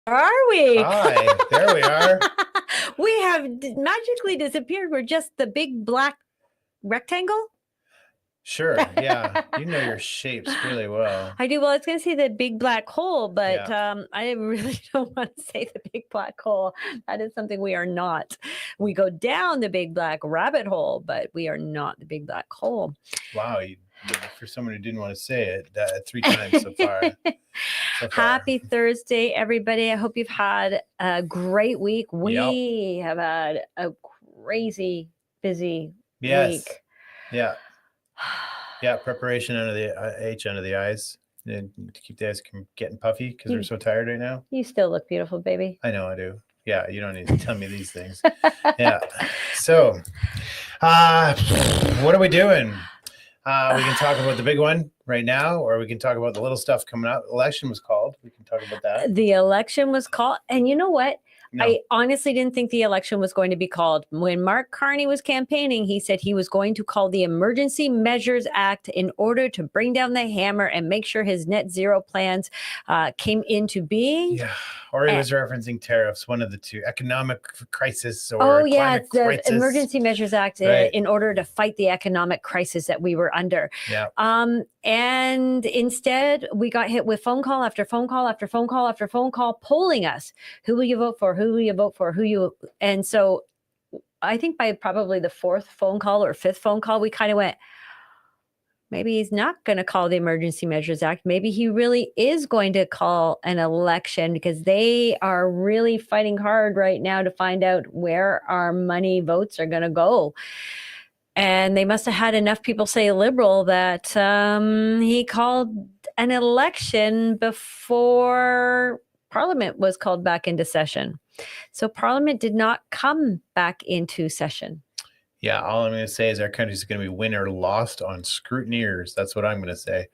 Are we? Hi, there we are. We have magically disappeared. We're just the big black rectangle. Sure, yeah. You know your shapes really well. I do. Well, I was going to say the big black hole, but Yeah. I really don't want to say the big black hole. That is something we are not. We go down the big black rabbit hole, but we are not the big black hole. Wow, for someone who didn't want to say it, 3 times so far. Happy Thursday, everybody. I hope you've had a great week. We have had a crazy busy Yes. week. Yeah. Yeah, preparation under the H under the eyes. And to keep the eyes from getting puffy because we're so tired right now. You still look beautiful, baby. I know I do. Yeah, you don't need to tell me these things. Yeah. So, what are we doing? We can talk about the big one right now, or we can talk about the little stuff coming up. Election was called. We can talk about that. The election was called. And you know what? No. I honestly didn't think the election was going to be called. When Mark Carney was campaigning, he said he was going to call the Emergency Measures Act in order to bring down the hammer and make sure his net zero plans came into being. Yeah. Or he was referencing tariffs, one of the two, economic crisis or climate crisis. The Emergency Measures Act in order to fight the economic crisis that we were under. Yeah. And instead, we got hit with phone call after phone call after phone call after phone call, polling us. Who will you vote for? Who will you vote for? And so I think by probably the fourth phone call or fifth phone call, we kind of went, maybe he's not going to call the Emergency Measures Act. Maybe he really is going to call an election, because they are really fighting hard right now to find out where our money votes are going to go. And they must have had enough people say liberal that he called an election before Parliament was called back into session. So Parliament did not come back into session. Yeah, all I'm going to say is our country's going to be win or lost on scrutineers. That's what I'm going to say.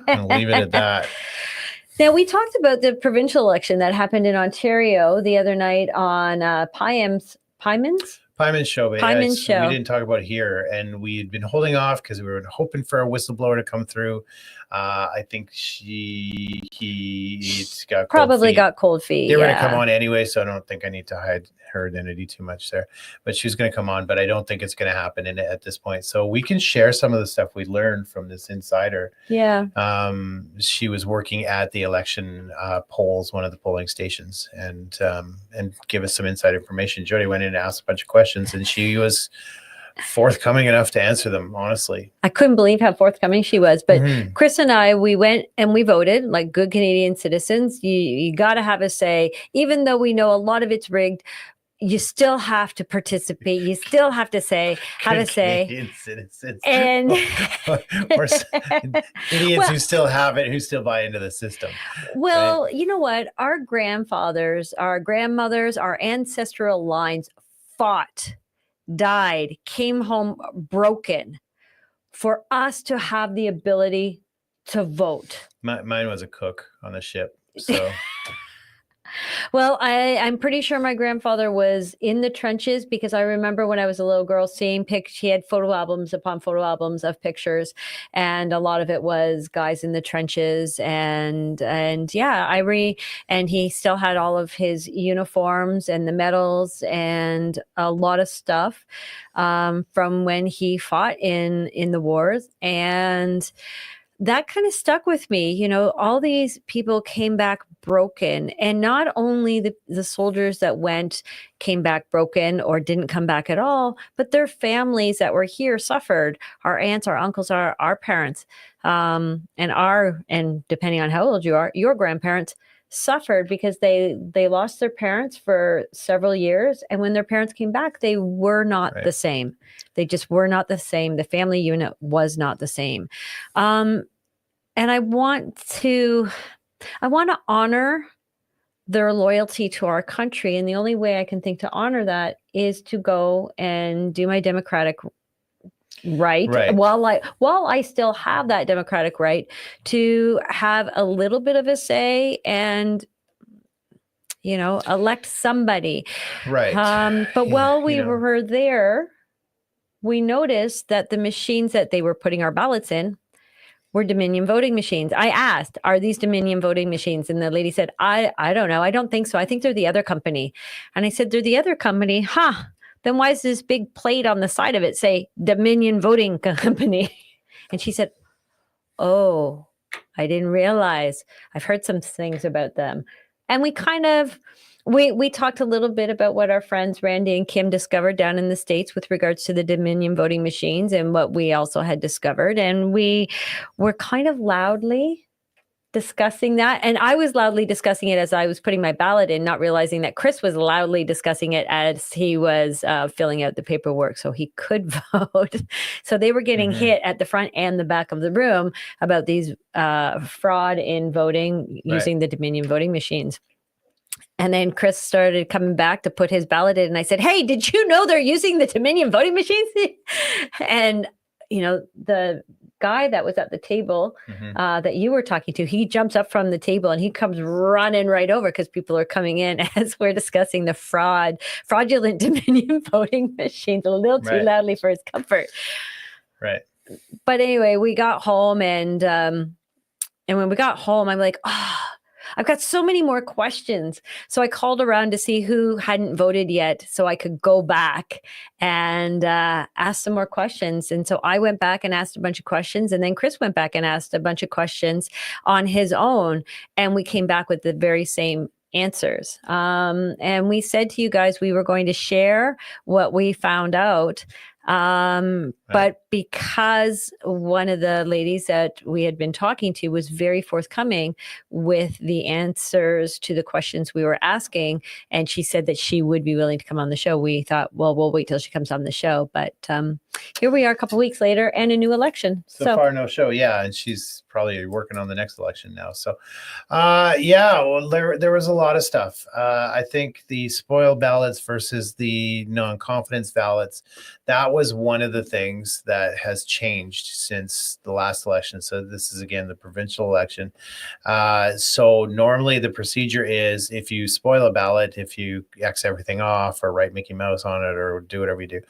I'll leave it at that. Now, we talked about the provincial election that happened in Ontario the other night on Pyman's show. We didn't talk about it here, and we had been holding off because we were hoping for a whistleblower to come through. I think he got cold feet. They were going to come on anyway, so I don't think I need to hide her identity too much there. But she was going to come on, but I don't think it's going to happen at this point. So we can share some of the stuff we learned from this insider. Yeah. She was working at the election polls, one of the polling stations, and give us some inside information. Jody went in and asked a bunch of questions, and she was forthcoming enough to answer them, honestly. I couldn't believe how forthcoming she was. But Chris and I, we went and we voted like good Canadian citizens. You got to have a say, even though we know a lot of it's rigged. You still have to participate. You still have to have a say. Canadian citizens. And or idiots who still have it, who still buy into the system. Well, right? You know what? Our grandfathers, our grandmothers, our ancestral lines fought, died, came home broken for us to have the ability to vote. Mine was a cook on the ship, so... Well, I'm pretty sure my grandfather was in the trenches, because I remember when I was a little girl seeing pictures. He had photo albums upon photo albums of pictures, and a lot of it was guys in the trenches. And yeah, and he still had all of his uniforms and the medals and a lot of stuff from when he fought in the wars. And that kind of stuck with me. You know, all these people came back broken, and not only the soldiers that came back broken or didn't come back at all, but their families that were here suffered. Our aunts, our uncles, our parents, and depending on how old you are, your grandparents suffered because they lost their parents for several years. And when their parents came back, they were not the same. They just were not the same. The family unit was not the same. And I want to honor their loyalty to our country. And the only way I can think to honor that is to go and do my democratic right. While I still have that democratic right to have a little bit of a say and, elect somebody. Right. But while we were there, we noticed that the machines that they were putting our ballots in were Dominion voting machines. I asked, are these Dominion voting machines? And the lady said, I don't know. I don't think so. I think they're the other company. And I said, they're the other company? Huh. Then why is this big plate on the side of it say Dominion Voting Company? And she said, oh, I didn't realize. I've heard some things about them. And we kind of we talked a little bit about what our friends Randy and Kim discovered down in the States with regards to the Dominion voting machines and what we also had discovered. And we were kind of loudly discussing that. And I was loudly discussing it as I was putting my ballot in, not realizing that Chris was loudly discussing it as he was filling out the paperwork so he could vote. So they were getting hit at the front and the back of the room about these fraud in voting using the Dominion voting machines. And then Chris started coming back to put his ballot in. And I said, hey, did you know they're using the Dominion voting machines? And, you know, the guy that was at the table that you were talking to, he jumps up from the table and he comes running right over because people are coming in as we're discussing the fraudulent Dominion voting machines a little too loudly for his comfort. Right. But anyway, we got home and when we got home, I'm like, oh, I've got so many more questions. So I called around to see who hadn't voted yet so I could go back and ask some more questions. And so I went back and asked a bunch of questions. And then Chris went back and asked a bunch of questions on his own. And we came back with the very same answers. And we said to you guys, we were going to share what we found out. But because one of the ladies that we had been talking to was very forthcoming with the answers to the questions we were asking, and she said that she would be willing to come on the show, we thought, well, we'll wait till she comes on the show. But here we are a couple of weeks later and a new election. So far, no show. Yeah. And she's probably working on the next election now. So, well, there was a lot of stuff. I think the spoil ballots versus the non-confidence ballots, that was one of the things that has changed since the last election. So this is, again, the provincial election. So normally the procedure is if you spoil a ballot, if you X everything off or write Mickey Mouse on it or do whatever you do,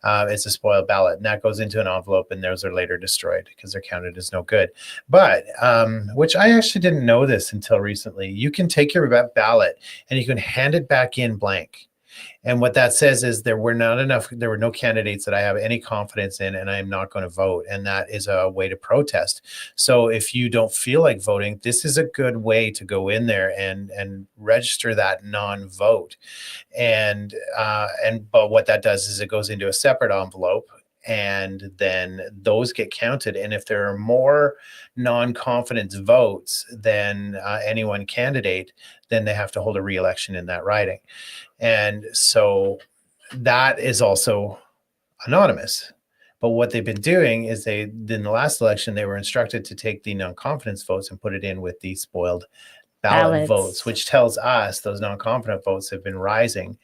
it's a spoiled ballot. And that goes into an envelope and those are later destroyed because they're counted as no good. But, which I actually didn't know this until recently, you can take your ballot and you can hand it back in blank. And what that says is there were no candidates that I have any confidence in, and I am not going to vote. And that is a way to protest. So if you don't feel like voting, this is a good way to go in there and register that non-vote. But what that does is it goes into a separate envelope, and then those get counted. And if there are more non-confidence votes than any one candidate, then they have to hold a re-election in that riding. And so that is also anonymous. But what they've been doing is in the last election, they were instructed to take the non-confidence votes and put it in with the spoiled ballot votes, which tells us those non-confident votes have been rising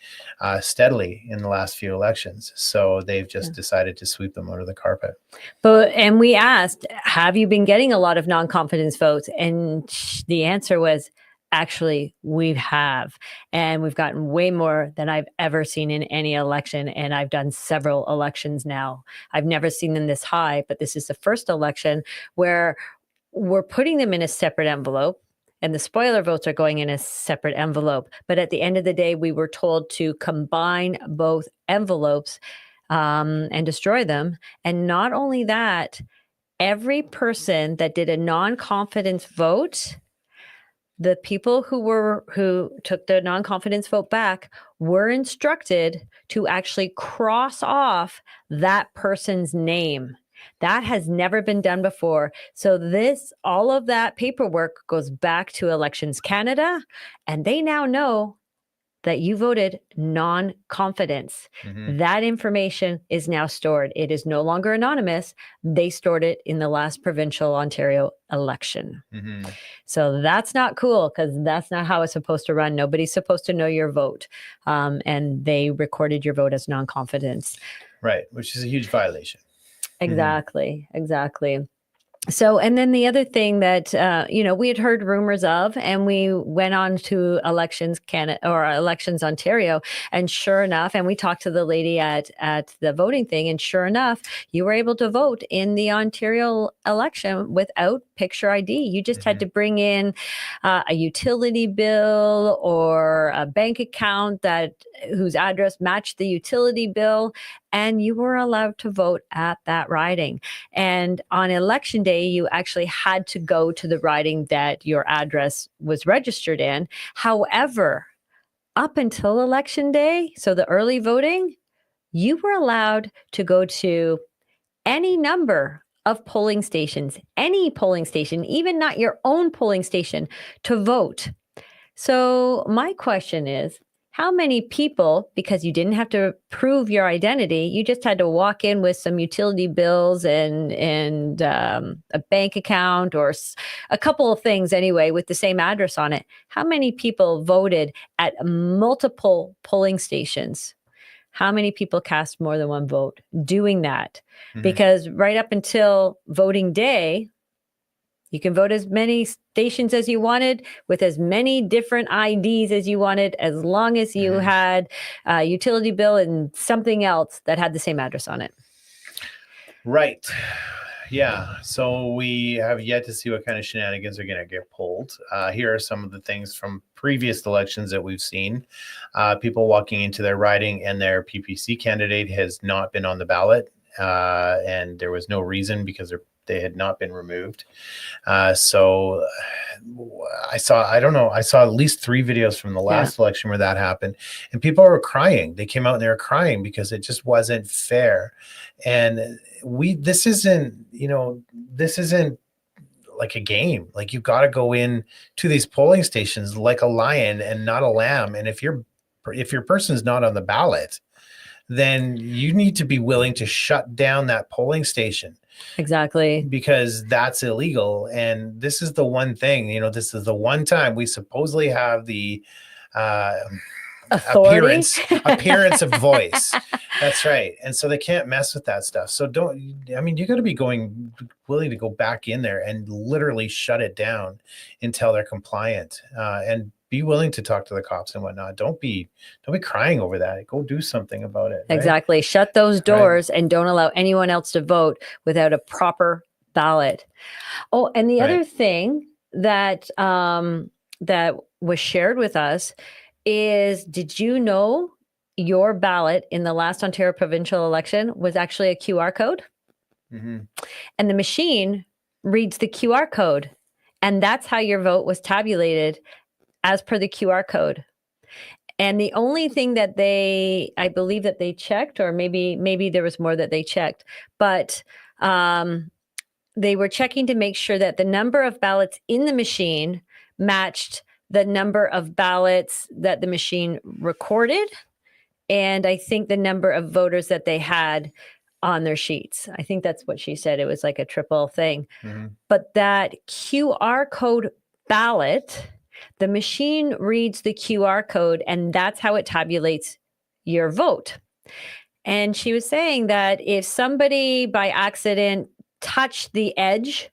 steadily in the last few elections. So they've just decided to sweep them under the carpet. And we asked, have you been getting a lot of non-confidence votes? And the answer was, actually, we have. And we've gotten way more than I've ever seen in any election. And I've done several elections now. I've never seen them this high, but this is the first election where we're putting them in a separate envelope. And the spoiler votes are going in a separate envelope. But at the end of the day, we were told to combine both envelopes and destroy them. And not only that, every person that did a non-confidence vote, the people who took the non-confidence vote back were instructed to actually cross off that person's name. That has never been done before. So all of that paperwork goes back to Elections Canada, and they now know that you voted non-confidence. That information is now stored. It is no longer anonymous. They stored it in the last provincial Ontario election. So that's not cool because that's not how it's supposed to run. Nobody's supposed to know your vote. And they recorded your vote as non-confidence. Right, which is a huge violation. Exactly. So, and then the other thing that, we had heard rumors of, and we went on to Elections Canada or Elections Ontario, and sure enough, and we talked to the lady at the voting thing, and sure enough, you were able to vote in the Ontario election without picture ID. You just had Mhm. to bring in a utility bill or a bank account that whose address matched the utility bill, and you were allowed to vote at that riding. And on election day, you actually had to go to the riding that your address was registered in. However, up until election day, so the early voting, you were allowed to go to any number of polling stations, any polling station, even not your own polling station, to vote. So, my question is, how many people, because you didn't have to prove your identity, you just had to walk in with some utility bills and a bank account or a couple of things anyway with the same address on it. How many people voted at multiple polling stations? How many people cast more than one vote doing that? Mhm. Because right up until voting day, you can vote as many stations as you wanted with as many different IDs as you wanted, as long as you Mhm. had a utility bill and something else that had the same address on it. Right. Yeah. So we have yet to see what kind of shenanigans are going to get pulled. Here are some of the things from previous elections that we've seen. People walking into their riding and their PPC candidate has not been on the ballot. And there was no reason because they had not been removed. So I don't know, I saw at least 3 videos from the Yeah, last election where that happened, and people were crying. They came out and they were crying because it just wasn't fair. And this isn't like a game. Like you've got to go in to these polling stations like a lion and not a lamb. And if your person's not on the ballot, then you need to be willing to shut down that polling station exactly. because that's illegal. And this is the one thing, this is the one time we supposedly have the uh, Authority. appearance of voice. That's right. And so they can't mess with that stuff. So you got to be willing to go back in there and literally shut it down until they're compliant, and be willing to talk to the cops and whatnot. Don't be crying over that. Go do something about it. Right. Exactly. Shut those Right. doors and don't allow anyone else to vote without a proper ballot. Oh, and the Right. other thing that was shared with us is, did you know your ballot in the last Ontario provincial election was actually a QR code? Mm-hmm. And the machine reads the QR code. And that's how your vote was tabulated, as per the QR code. And the only thing that I believe that they checked, or maybe there was more that they checked, but they were checking to make sure that the number of ballots in the machine matched the number of ballots that the machine recorded, and I think the number of voters that they had on their sheets. I think that's what she said. It was like a triple thing. Mm-hmm. But that QR code ballot, the machine reads the QR code, and that's how it tabulates your vote. And she was saying that if somebody by accident touched the edge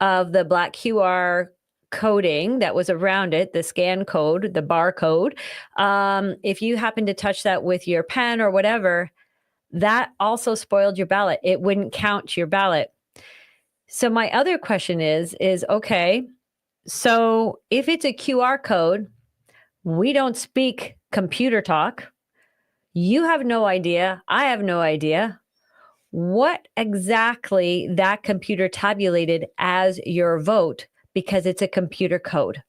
of the black QR coding that was around it, the scan code, the barcode, if you happen to touch that with your pen or whatever, that also spoiled your ballot. It wouldn't count your ballot. So my other question is okay, so if it's a QR code, we don't speak computer talk. You have no idea. I have no idea what exactly that computer tabulated as your vote, because it's a computer code.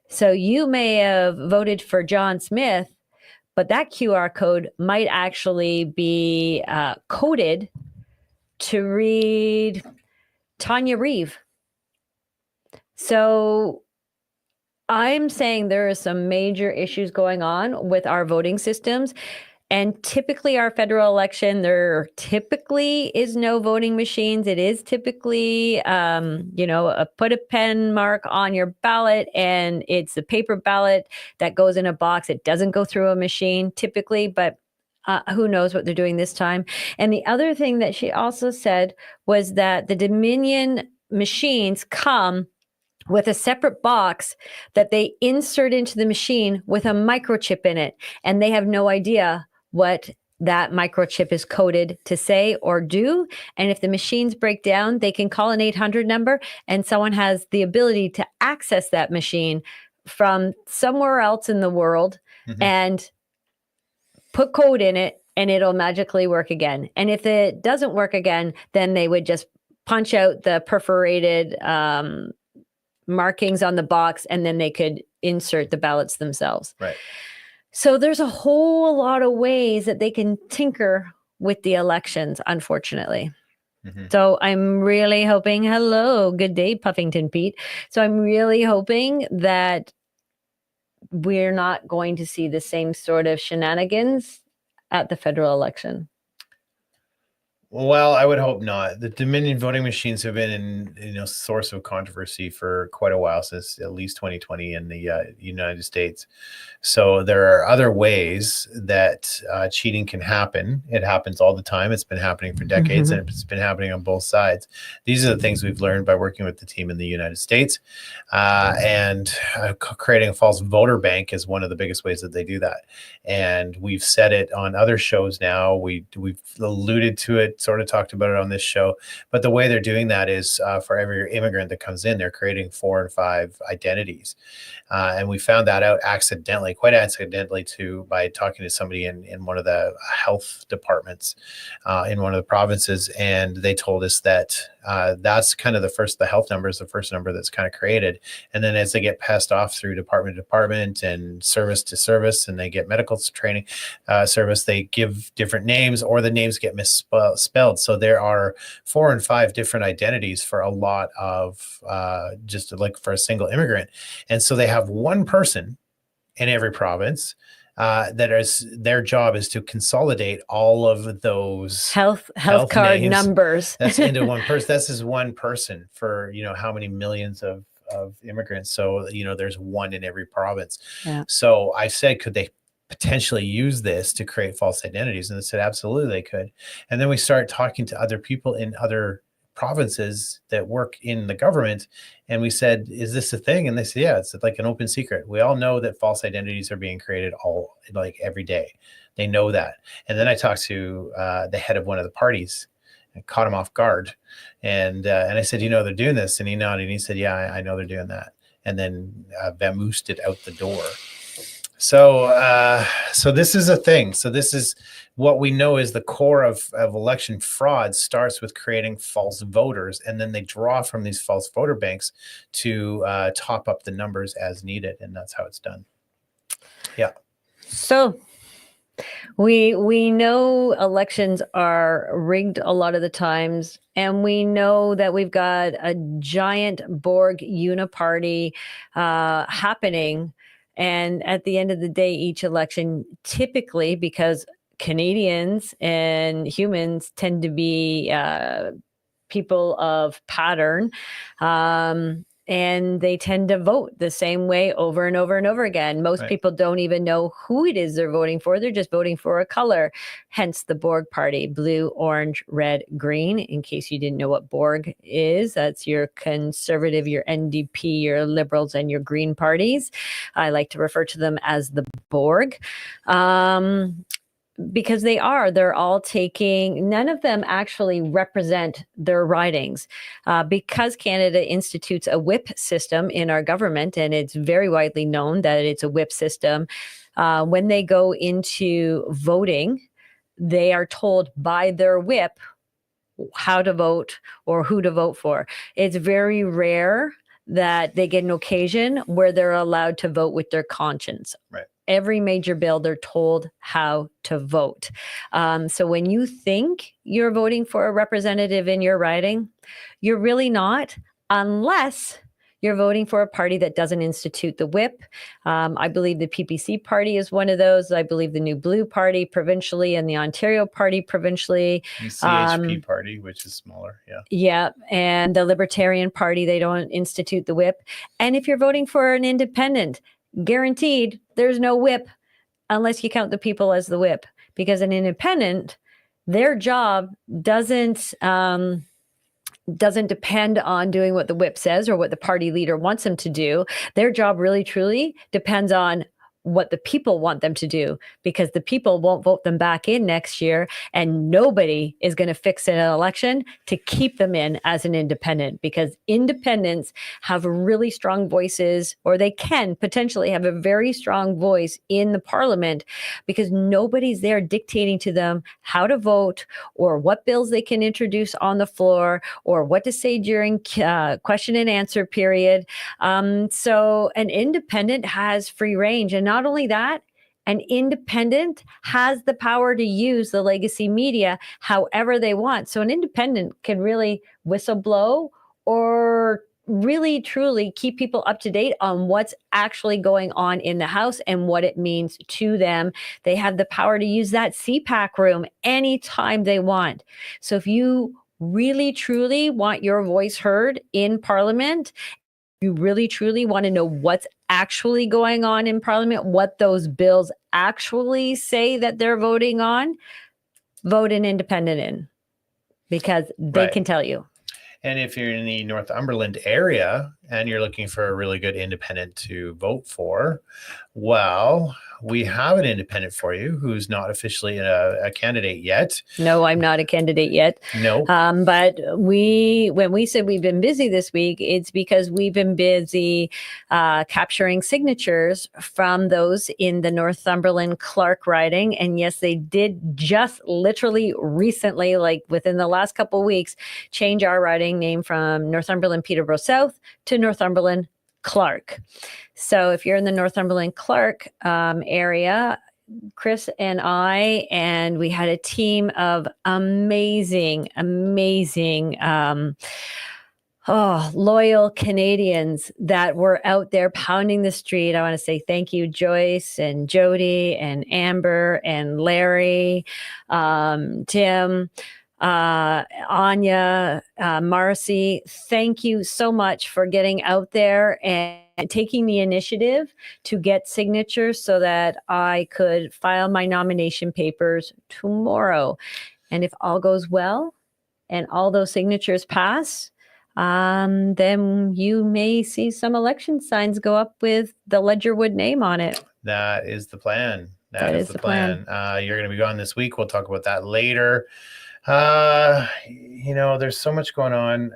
So you may have voted for John Smith, but that QR code might actually be coded to read Tanya Reeve. So I'm saying there are some major issues going on with our voting systems. And typically, our federal election, there typically is no voting machines. It is typically, put a pen mark on your ballot, and it's a paper ballot that goes in a box. It doesn't go through a machine typically, but who knows what they're doing this time. And the other thing that she also said was that the Dominion machines come with a separate box that they insert into the machine with a microchip in it. And they have no idea what that microchip is coded to say or do. And if the machines break down, they can call an 800 number and someone has the ability to access that machine from somewhere else in the world and put code in it and it'll magically work again. And if it doesn't work again, then they would just punch out the perforated markings on the box and then they could insert the ballots themselves. Right. So there's a whole lot of ways that they can tinker with the elections, unfortunately. So I'm really hoping, hello, good day, Puffington Pete. So I'm really hoping that we're not going to see the same sort of shenanigans at the federal election. Well, I would hope not. The Dominion voting machines have been source of controversy for quite a while, since at least 2020 in the United States. So there are other ways that cheating can happen. It happens all the time. It's been happening for decades, and it's been happening on both sides. These are the things we've learned by working with the team in the United States, and creating a false voter bank is one of the biggest ways that they do that. And we've said it on other shows now. We've alluded to it, sort of talked about it on this show, but the way they're doing that is for every immigrant that comes in, they're creating 4 and 5 identities. And we found that out quite accidentally by talking to somebody in one of the health departments in one of the provinces. And they told us that that's kind of the health number is the first number that's kind of created. And then as they get passed off through department to department and service to service, and they get medical training service, they give different names, or the names get misspelled. So there are 4 and 5 different identities for a lot of just like for a single immigrant. And so they have one person in every province that is their job is to consolidate all of those health card numbers. That's into one person. That's just one person for how many millions of immigrants. So there's one in every province. Yeah. So I said, could they potentially use this to create false identities? And they said, absolutely they could. And then we started talking to other people in other provinces that work in the government. And we said, is this a thing? And they said, yeah, it's like an open secret. We all know that false identities are being created every day. They know that. And then I talked to the head of one of the parties and caught him off guard. And I said, they're doing this. And he nodded and he said, yeah, I know they're doing that. And then vamoosed it out the door. So this is a thing. So this is what we know is the core of election fraud starts with creating false voters, and then they draw from these false voter banks to top up the numbers as needed, and that's how it's done. Yeah. So we know elections are rigged a lot of the times, and we know that we've got a giant Borg uniparty happening. And at the end of the day, each election, typically, because Canadians and humans tend to be people of pattern, and they tend to vote the same way over and over and over again. Most people don't even know who it is they're voting for. They're just voting for a color, hence the Borg party, blue, orange, red, green. In case you didn't know what Borg is, that's your Conservative, your NDP, your Liberals, and your Green parties. I like to refer to them as the Borg. Because they're all taking, none of them actually represent their ridings. Because Canada institutes a whip system in our government, and it's very widely known that it's a whip system, when they go into voting, they are told by their whip how to vote or who to vote for. It's very rare that they get an occasion where they're allowed to vote with their conscience. Right. Every major bill, they're told how to vote. So when you think you're voting for a representative in your riding, you're really not, unless you're voting for a party that doesn't institute the whip. I believe the PPC party is one of those. I believe the New Blue party provincially and the Ontario party provincially. The CHP party, which is smaller. Yeah. Yeah. And the Libertarian party, they don't institute the whip. And if you're voting for an independent, guaranteed there's no whip unless you count the people as the whip, because an independent, their job doesn't doesn't depend on doing what the whip says or what the party leader wants them to do. Their job really truly depends on what the people want them to do, because the people won't vote them back in next year, and nobody is going to fix an election to keep them in as an independent, because independents have really strong voices, or they can potentially have a very strong voice in the parliament, because nobody's there dictating to them how to vote or what bills they can introduce on the floor or what to say during question and answer period. So an independent has free range. And not only that, an independent has the power to use the legacy media however they want. So an independent can really whistleblow or really truly keep people up to date on what's actually going on in the House and what it means to them. They have the power to use that CPAC room anytime they want. So if you really truly want your voice heard in Parliament, you really truly want to know what's actually going on in Parliament, what those bills actually say that they're voting on, vote an independent in, because they Right. can tell you. And if you're in the Northumberland area and you're looking for a really good independent to vote for, well, we have an independent for you who's not officially a candidate yet. No, I'm not a candidate yet. No. But when we said we've been busy this week, it's because we've been busy capturing signatures from those in the Northumberland Clark riding. And yes, they did just literally recently, like within the last couple of weeks, change our riding name from Northumberland Peterborough South to Northumberland Clark. So if you're in the Northumberland Clark area, Chris and we had a team of amazing, loyal Canadians that were out there pounding the street. I want to say thank you, Joyce and Jody and Amber and Larry, Tim, Anya, Marcy. Thank you so much for getting out there and taking the initiative to get signatures so that I could file my nomination papers tomorrow. And if all goes well and all those signatures pass, then you may see some election signs go up with the Ledgerwood name on it. That is the plan. That is the plan. You're going to be gone this week. We'll talk about that later. There's so much going on.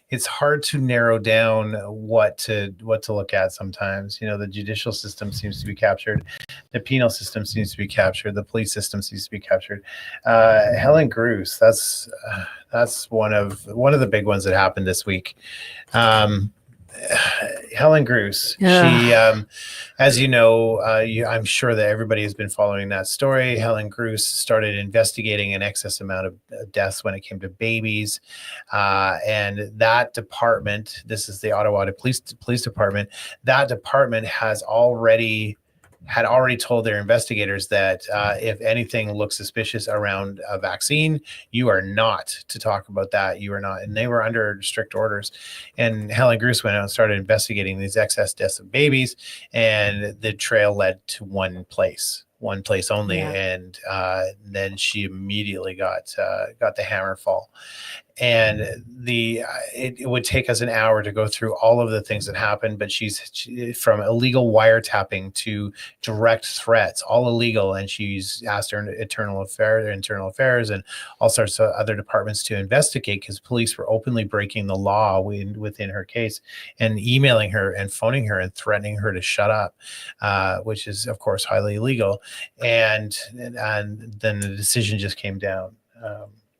It's hard to narrow down what to look at sometimes. The judicial system seems to be captured. The penal system seems to be captured. The police system seems to be captured. Helen Gruce, that's one of the big ones that happened this week. Helen Gruce, she, as you know, I'm sure that everybody has been following that story. Helen Gruce started investigating an excess amount of deaths when it came to babies, and that department, this is the Ottawa Police Department, that department had already told their investigators that if anything looks suspicious around a vaccine, you are not to talk about that. You are not. And they were under strict orders. And Helen Gruce went out and started investigating these excess deaths of babies. And the trail led to one place only. Yeah. And then she immediately got the hammer fall. And it would take us an hour to go through all of the things that happened, but she's from illegal wiretapping to direct threats, all illegal. And she's asked her internal affairs and all sorts of other departments to investigate, because police were openly breaking the law within her case and emailing her and phoning her and threatening her to shut up, which is of course highly illegal. And then the decision just came down.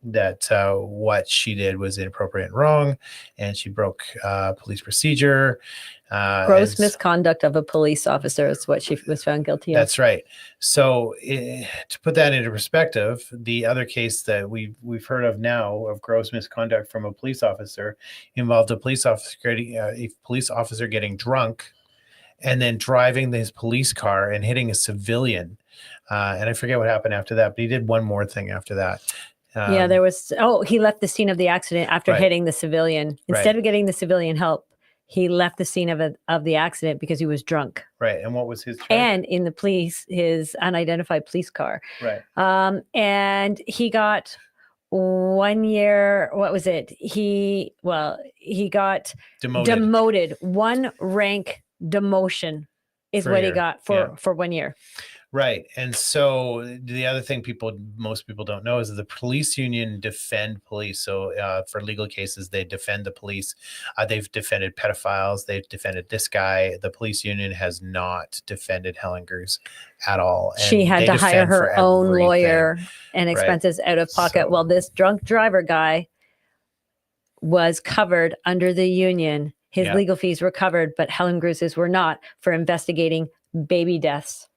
That what she did was inappropriate and wrong, and she broke police procedure. Gross misconduct of a police officer is what she was found guilty of. That's right. So to put that into perspective, the other case that we've heard of now of gross misconduct from a police officer involved a police officer getting drunk and then driving his police car and hitting a civilian. And I forget what happened after that, but he did one more thing after that. There was, he left the scene of the accident after hitting the civilian. Instead of getting the civilian help, he left the scene of the accident because he was drunk. Right. And what was his charge? And in his unidentified police car. Right. And he got 1 year, what was it? He got Demoted demoted. 1 rank demotion is for a what he year. got Yeah. for 1 year. Right. And so the other thing most people don't know is that the police union defend police. So for legal cases, they defend the police. They've defended pedophiles. They've defended this guy. The police union has not defended Helen Gers at all. She And had they to hire defend for her own everything. lawyer and Right. expenses out of pocket. So, Well, this drunk driver guy was covered under the union. His yeah. legal fees were covered, but Helen Gers' were not, for investigating baby deaths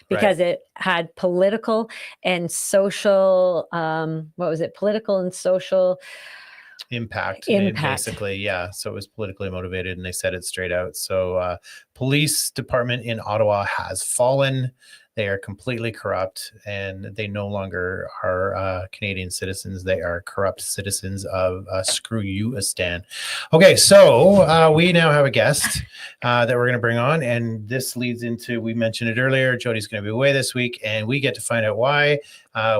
because Right. it had political and social, what was it? Political and social Impact, impact. basically. Yeah. So it was politically motivated, and they said it straight out. So police department in Ottawa has fallen. They are completely corrupt, and they no longer are Canadian citizens. They are corrupt citizens of Screw You, Stan. Okay, so we now have a guest that we're going to bring on, and this leads into, we mentioned it earlier, Jody's going to be away this week, and we get to find out why.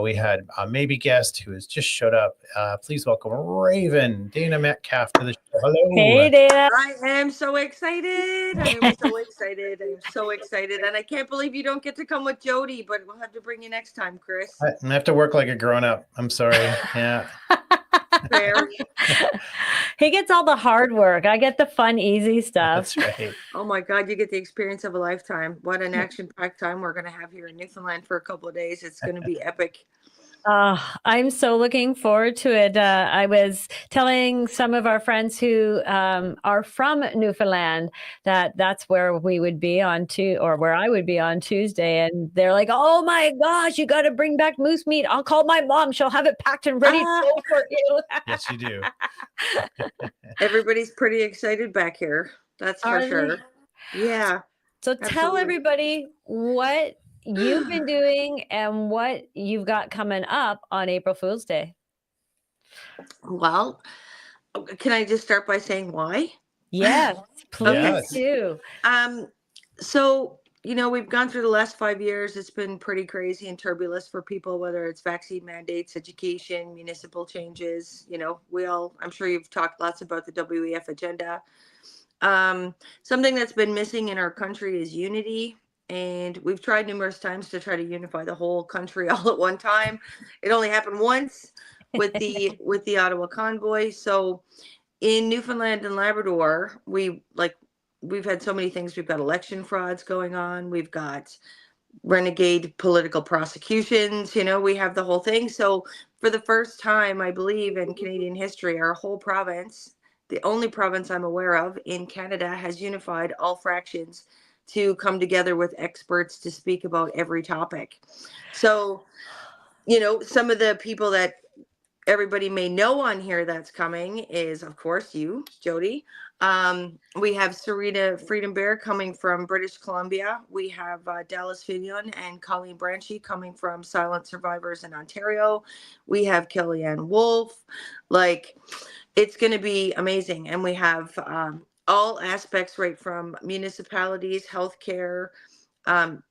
We had a maybe guest who has just showed up. Please welcome Raven, Dana Metcalf, to the show. Hello. Hey, Dana. I am so excited. I am so excited. I am so excited. And I can't believe you don't get to come with Jody, but we'll have to bring you next time, Chris. I have to work like a grown up. I'm sorry. Yeah. Fair. He gets all the hard work. I get the fun, easy stuff. That's right. Oh my God, you get the experience of a lifetime. What an action-packed time we're going to have here in Newfoundland for a couple of days. It's going to be epic. I'm so looking forward to it. I was telling some of our friends who are from Newfoundland that that's where we would be or where I would be on Tuesday. And they're like, oh my gosh, you got to bring back moose meat. I'll call my mom. She'll have it packed and ready to go for you. Yes, you do. Everybody's pretty excited back here. That's for sure. Yeah. So tell everybody what you've been doing and what you've got coming up on April Fool's Day. Well, can I just start by saying why? Yes, please do. So, we've gone through the last 5 years. It's been pretty crazy and turbulent for people, whether it's vaccine mandates, education, municipal changes. I'm sure you've talked lots about the WEF agenda. Something that's been missing in our country is unity. And we've tried numerous times to try to unify the whole country all at one time. It only happened once with the Ottawa convoy. So in Newfoundland and Labrador, we've had so many things. We've got election frauds going on. We've got renegade political prosecutions. We have the whole thing. So for the first time, I believe, in Canadian history, our whole province, the only province I'm aware of in Canada, has unified all fractions to come together with experts to speak about every topic. So, some of the people that everybody may know on here that's coming is, of course, you, Jody. We have Serena Freedom Bear coming from British Columbia. We have Dallas Finion and Colleen Branchy coming from Silent Survivors in Ontario. We have Kellyanne Wolf. It's going to be amazing. And we have all aspects, right from municipalities, healthcare,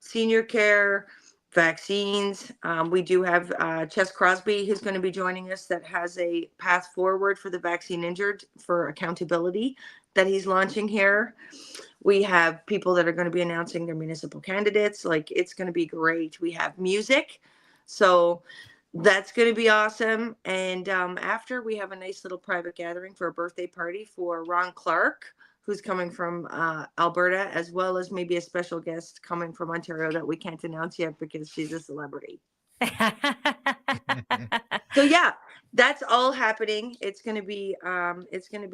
senior care, vaccines. We do have Chess Crosby, who's going to be joining us, that has a path forward for the vaccine injured for accountability that he's launching here. We have people that are going to be announcing their municipal candidates. It's going to be great. We have music. So that's going to be awesome. And after, we have a nice little private gathering for a birthday party for Ron Clark, who's coming from Alberta, as well as maybe a special guest coming from Ontario that we can't announce yet because she's a celebrity. So yeah, that's all happening. It's going to be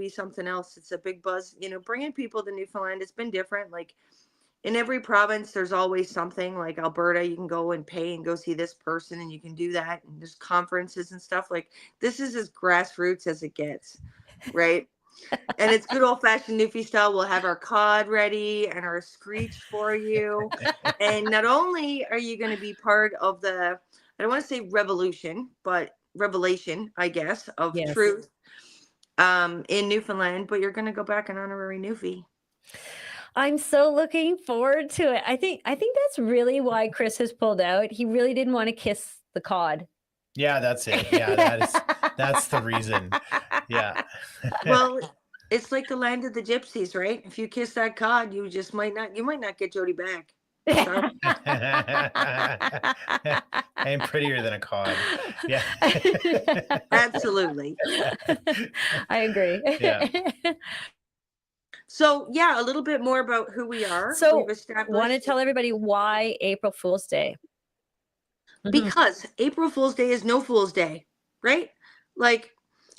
something else. It's a big buzz, bringing people to Newfoundland. It's been different. In every province, there's always something. Like Alberta, you can go and pay and go see this person, and you can do that. And there's conferences and stuff. This is as grassroots as it gets, right? And it's good old-fashioned Newfie style. We'll have our cod ready and our screech for you. And not only are you going to be part of the, I don't want to say revolution, but revelation, I guess, of truth in Newfoundland, but you're going to go back an honorary Newfie. I'm so looking forward to it. I think that's really why Chris has pulled out. He really didn't want to kiss the cod. Yeah, that's it. Yeah, that is. That's the reason. Yeah. Well, it's like the land of the gypsies, right? If you kiss that cod, you might not get Jody back. Sorry. And prettier than a cod. Yeah. Absolutely. I agree. Yeah. So yeah, a little bit more about who we are. We've So, want to established tell everybody why April Fool's Day? Mhm. because April Fool's Day is no Fool's Day, right? Like,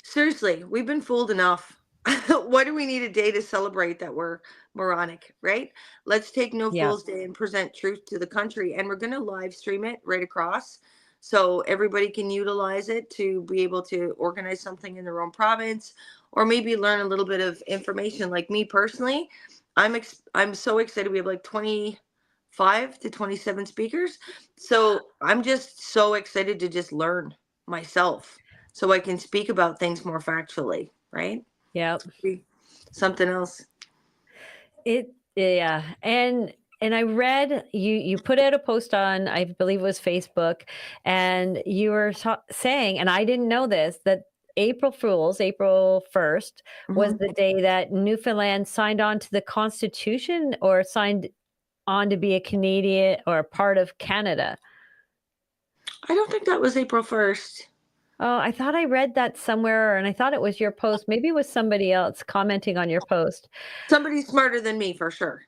seriously, we've been fooled enough. Why do we need a day to celebrate that we're moronic, right? Let's take No Yeah. Fool's Day and present truth to the country. And we're going to live stream it right across so everybody can utilize it to be able to organize something in their own province or maybe learn a little bit of information. Like me personally, I'm so excited. We have like 25 to 27 speakers. So I'm just so excited to just learn myself so I can speak about things more factually, right? Yep. Something else. Yeah. And I read you put out a post on, I believe it was Facebook, and you were saying, and I didn't know this, that April Fools, April 1st, was Mhm. the day that Newfoundland signed on to the Constitution or signed on to be a Canadian or a part of Canada. I don't think that was April 1st. Oh, I thought I read that somewhere, and I thought it was your post. Maybe it was somebody else commenting on your post. Somebody smarter than me for sure.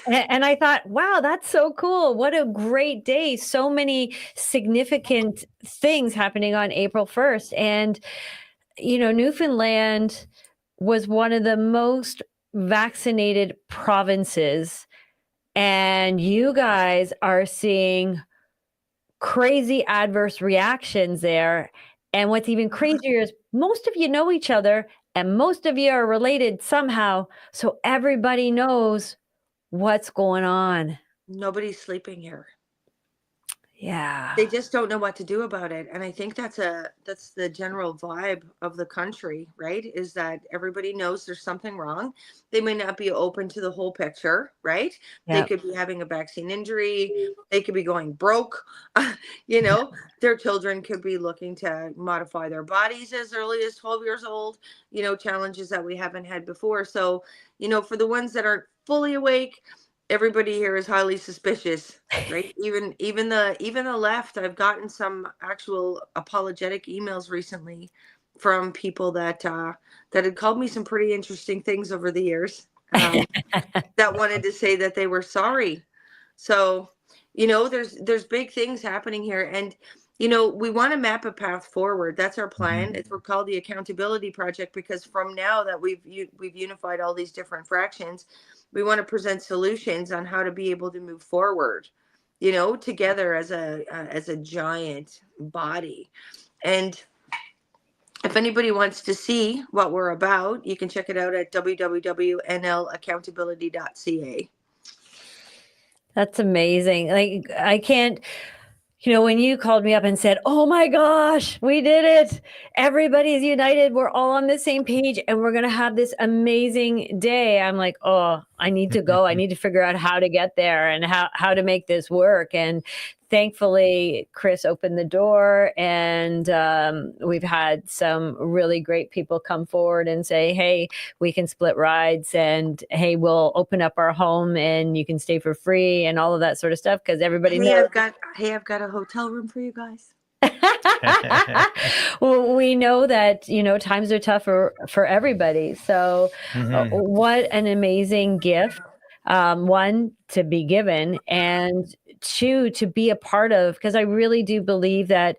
And I thought, wow, that's so cool. What a great day. So many significant things happening on April 1st. And, Newfoundland was one of the most vaccinated provinces. And you guys are seeing crazy adverse reactions there. And what's even crazier is most of you know each other and most of you are related somehow. So everybody knows what's going on. Nobody's sleeping here. Yeah. They just don't know what to do about it. And I think that's the general vibe of the country, right? Is that everybody knows there's something wrong. They may not be open to the whole picture, right? They Yeah. could be having a vaccine injury, they could be going broke, their children could be looking to modify their bodies as early as 12 years old, challenges that we haven't had before. So, for the ones that aren't fully awake, everybody here is highly suspicious, right? Even the left. I've gotten some actual apologetic emails recently from people that had called me some pretty interesting things over the years, that wanted to say that they were sorry. So, there's big things happening here, and we want to map a path forward. That's our plan. Mhm. It's we're called the Accountability Project because from now that we've unified all these different fractions, we want to present solutions on how to be able to move forward, together as a giant body. And if anybody wants to see what we're about, you can check it out at www.nlaccountability.ca. That's amazing. Like, I can't, when you called me up and said, "Oh my gosh, we did it. Everybody's united. We're all on the same page and we're going to have this amazing day." I'm like, "Oh, I need to go. I need to figure out how to get there and how to make this work." And thankfully, Chris opened the door, and we've had some really great people come forward and say, "Hey, we can split rides, and hey, we'll open up our home and you can stay for free," and all of that sort of stuff, because everybody knows. I've got a hotel room for you guys. Well, we know that times are tough for everybody. So, Mhm. what an amazing gift! One, to be given, and two, to be a part of. Because I really do believe that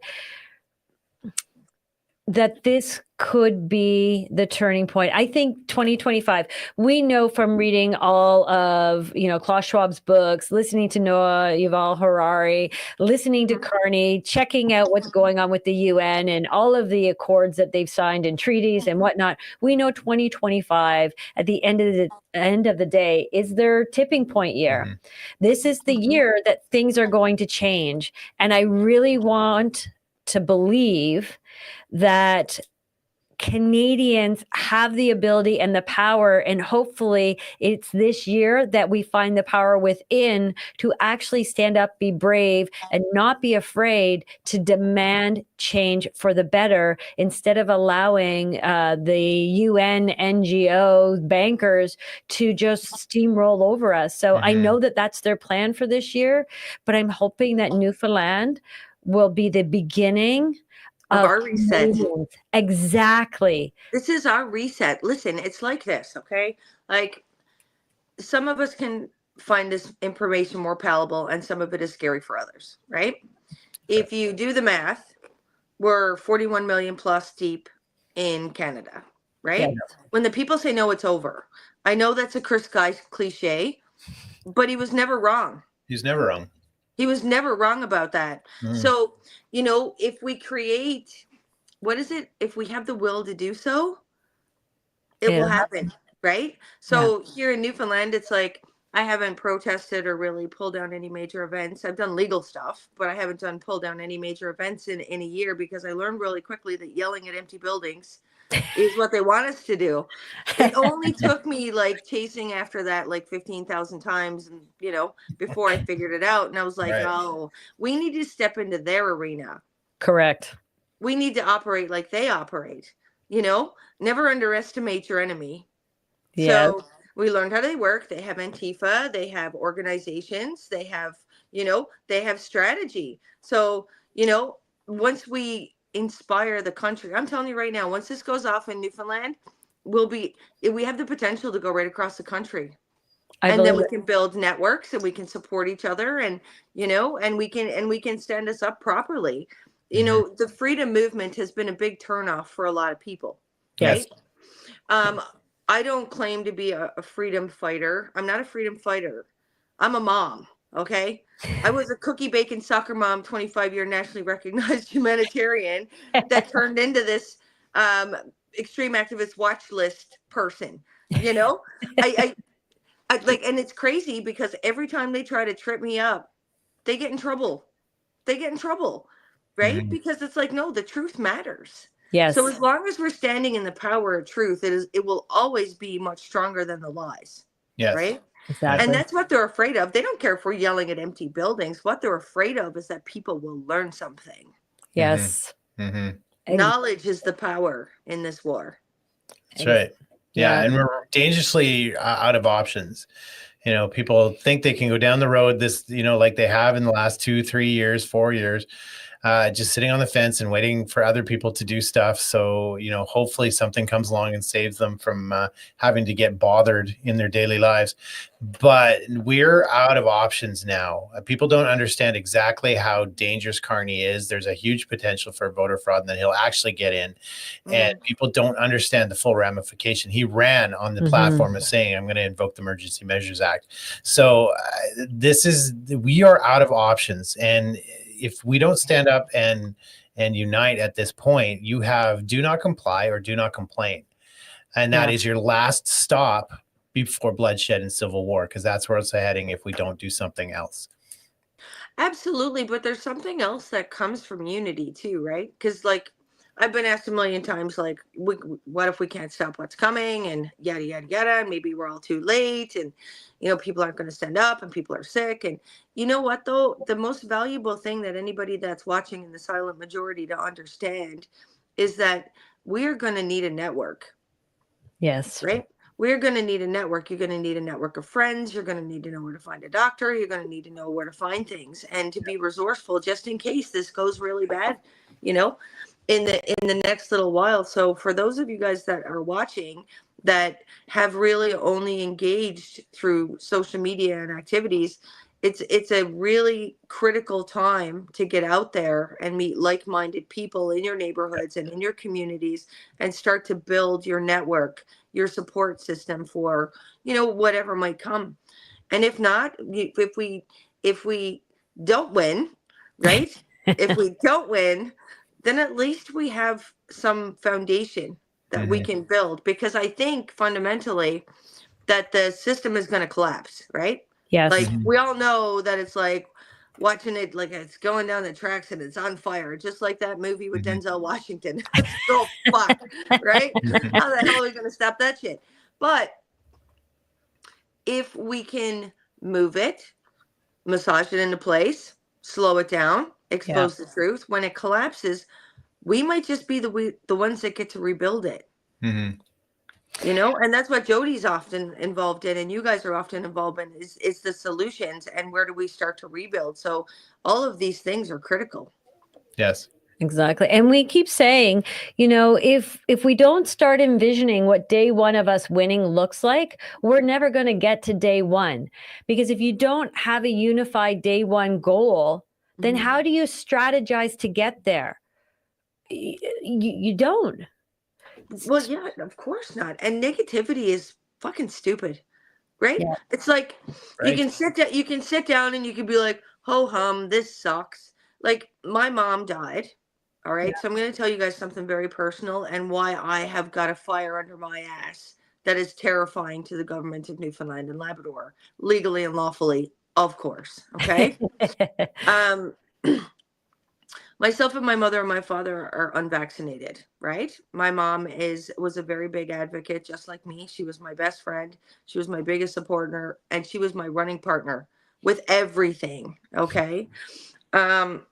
this could be the turning point. I think 2025, we know from reading all of, Klaus Schwab's books, listening to Noah Yuval Harari, listening to Carney, checking out what's going on with the UN and all of the accords that they've signed and treaties and whatnot. We know 2025 at the end of the day is their tipping point year. Mhm. This is the year that things are going to change. And I really want to believe that Canadians have the ability and the power, and hopefully it's this year that we find the power within to actually stand up, be brave, and not be afraid to demand change for the better, instead of allowing the UN, NGO, bankers to just steamroll over us. So I know that that's their plan for this year, but I'm hoping that Newfoundland will be the beginning of of our reset. Canadians. Exactly. This is our reset. Listen, it's like this, okay? Like, some of us can find this information more palatable, and some of it is scary for others, right? If you do the math, we're 41 million plus deep in Canada, right? Yes. When the people say no, it's over. I know that's a Chris Guy cliche, but he was never wrong. He's never wrong. He was never wrong about that. So, you know, if we create, what is it? If we have the will to do so, it will happen, right? So here in Newfoundland, it's like, I haven't protested or really pulled down any major events. I've done legal stuff, but I haven't done pull down any major events in a year, because I learned really quickly that yelling at empty buildings is what they want us to do. It only took me like chasing after that like 15,000 times, and you know, before I figured it out. And I was like, oh, we need to step into their arena. Correct. We need to operate like they operate. You know, never underestimate your enemy. Yeah. So we learned how they work. They have Antifa, they have organizations, they have, you know, they have strategy. So, you know, once we inspire the country, I'm telling you right now, once this goes off in Newfoundland, we have the potential to go right across the country. And then we can build networks, and we can support each other, and, you know, and we can stand us up properly. You know, the freedom movement has been a big turnoff for a lot of people. Yes. Right? I don't claim to be a freedom fighter. I'm not a freedom fighter. I'm a mom. Okay. I was a cookie bacon soccer mom, 25-year nationally recognized humanitarian that turned into this extreme activist watch list person. You know, I like, and it's crazy because every time they try to trip me up, they get in trouble. They get in trouble, right? Because it's like, no, the truth matters. Yes. So as long as we're standing in the power of truth, it will always be much stronger than the lies. Yes. Right. Exactly. And that's what they're afraid of. They don't care if we're yelling at empty buildings. What they're afraid of is that people will learn something. Yes. Knowledge is the power in this war. That's right. Yeah. And we're dangerously out of options. You know, people think they can go down the road this, you know, like they have in the last 2, 3 years, 4 years, just sitting on the fence and waiting for other people to do stuff. So, you know, hopefully something comes along and saves them from having to get bothered in their daily lives. But we're out of options now. People don't understand exactly how dangerous Carney is. There's a huge potential for voter fraud, and that he'll actually get in. And people don't understand the full ramification. He ran on the platform of saying, I'm going to invoke the Emergency Measures Act. So we are out of options. And if we don't stand up and unite at this point, you have do not comply or do not complain. And that is your last stop before bloodshed and civil war, because that's where it's heading if we don't do something else. Absolutely. But there's something else that comes from unity too, right? Because like, I've been asked a million times, like, what if we can't stop what's coming, and yada, yada, yada, and maybe we're all too late, and, you know, people aren't going to stand up, and people are sick. And you know what, though? The most valuable thing that anybody that's watching in the silent majority to understand is that we're going to need a network. Yes. Right? We're going to need a network. You're going to need a network of friends. You're going to need to know where to find a doctor. You're going to need to know where to find things, and to be resourceful just in case this goes really bad, you know, in the next little while. So for those of you guys that are watching that have really only engaged through social media and activities, it's a really critical time to get out there and meet like-minded people in your neighborhoods and in your communities, and start to build your network, your support system for, you know, whatever might come. And if not, if we don't win, right? If we don't win, then at least we have some foundation that we can build, because I think fundamentally that the system is going to collapse, right? Yes. Like, we all know that it's like, watching it like it's going down the tracks and it's on fire, just like that movie with Mhm. Denzel Washington. It's so fuck, right? How the hell are we going to stop that shit? But if we can move it, massage it into place, slow it down, Yeah. expose the truth, when it collapses, we might just be the ones that get to rebuild it. Mhm. And that's what Jody's often involved in, and you guys are often involved in, is the solutions and where do we start to rebuild. So all of these things are critical. Yes. Exactly. And we keep saying, if we don't start envisioning what day one of us winning looks like, we're never going to get to day one. Because if you don't have a unified day one goal, then Mhm. how do you strategize to get there? You don't. Well, yeah, of course not. And negativity is fucking stupid, right? Yeah. It's like Right. you can sit down and you can be like, ho hum, this sucks. Like my mom died. All right. So I'm going to tell you guys something very personal and why I have got a fire under my ass that is terrifying to the government of Newfoundland and Labrador, legally and lawfully, of course. Okay. um Myself and my mother and my father are unvaccinated, right? My mom was a very big advocate, just like me. She was my best friend. She was my biggest supporter, and she was my running partner with everything. Okay. Um,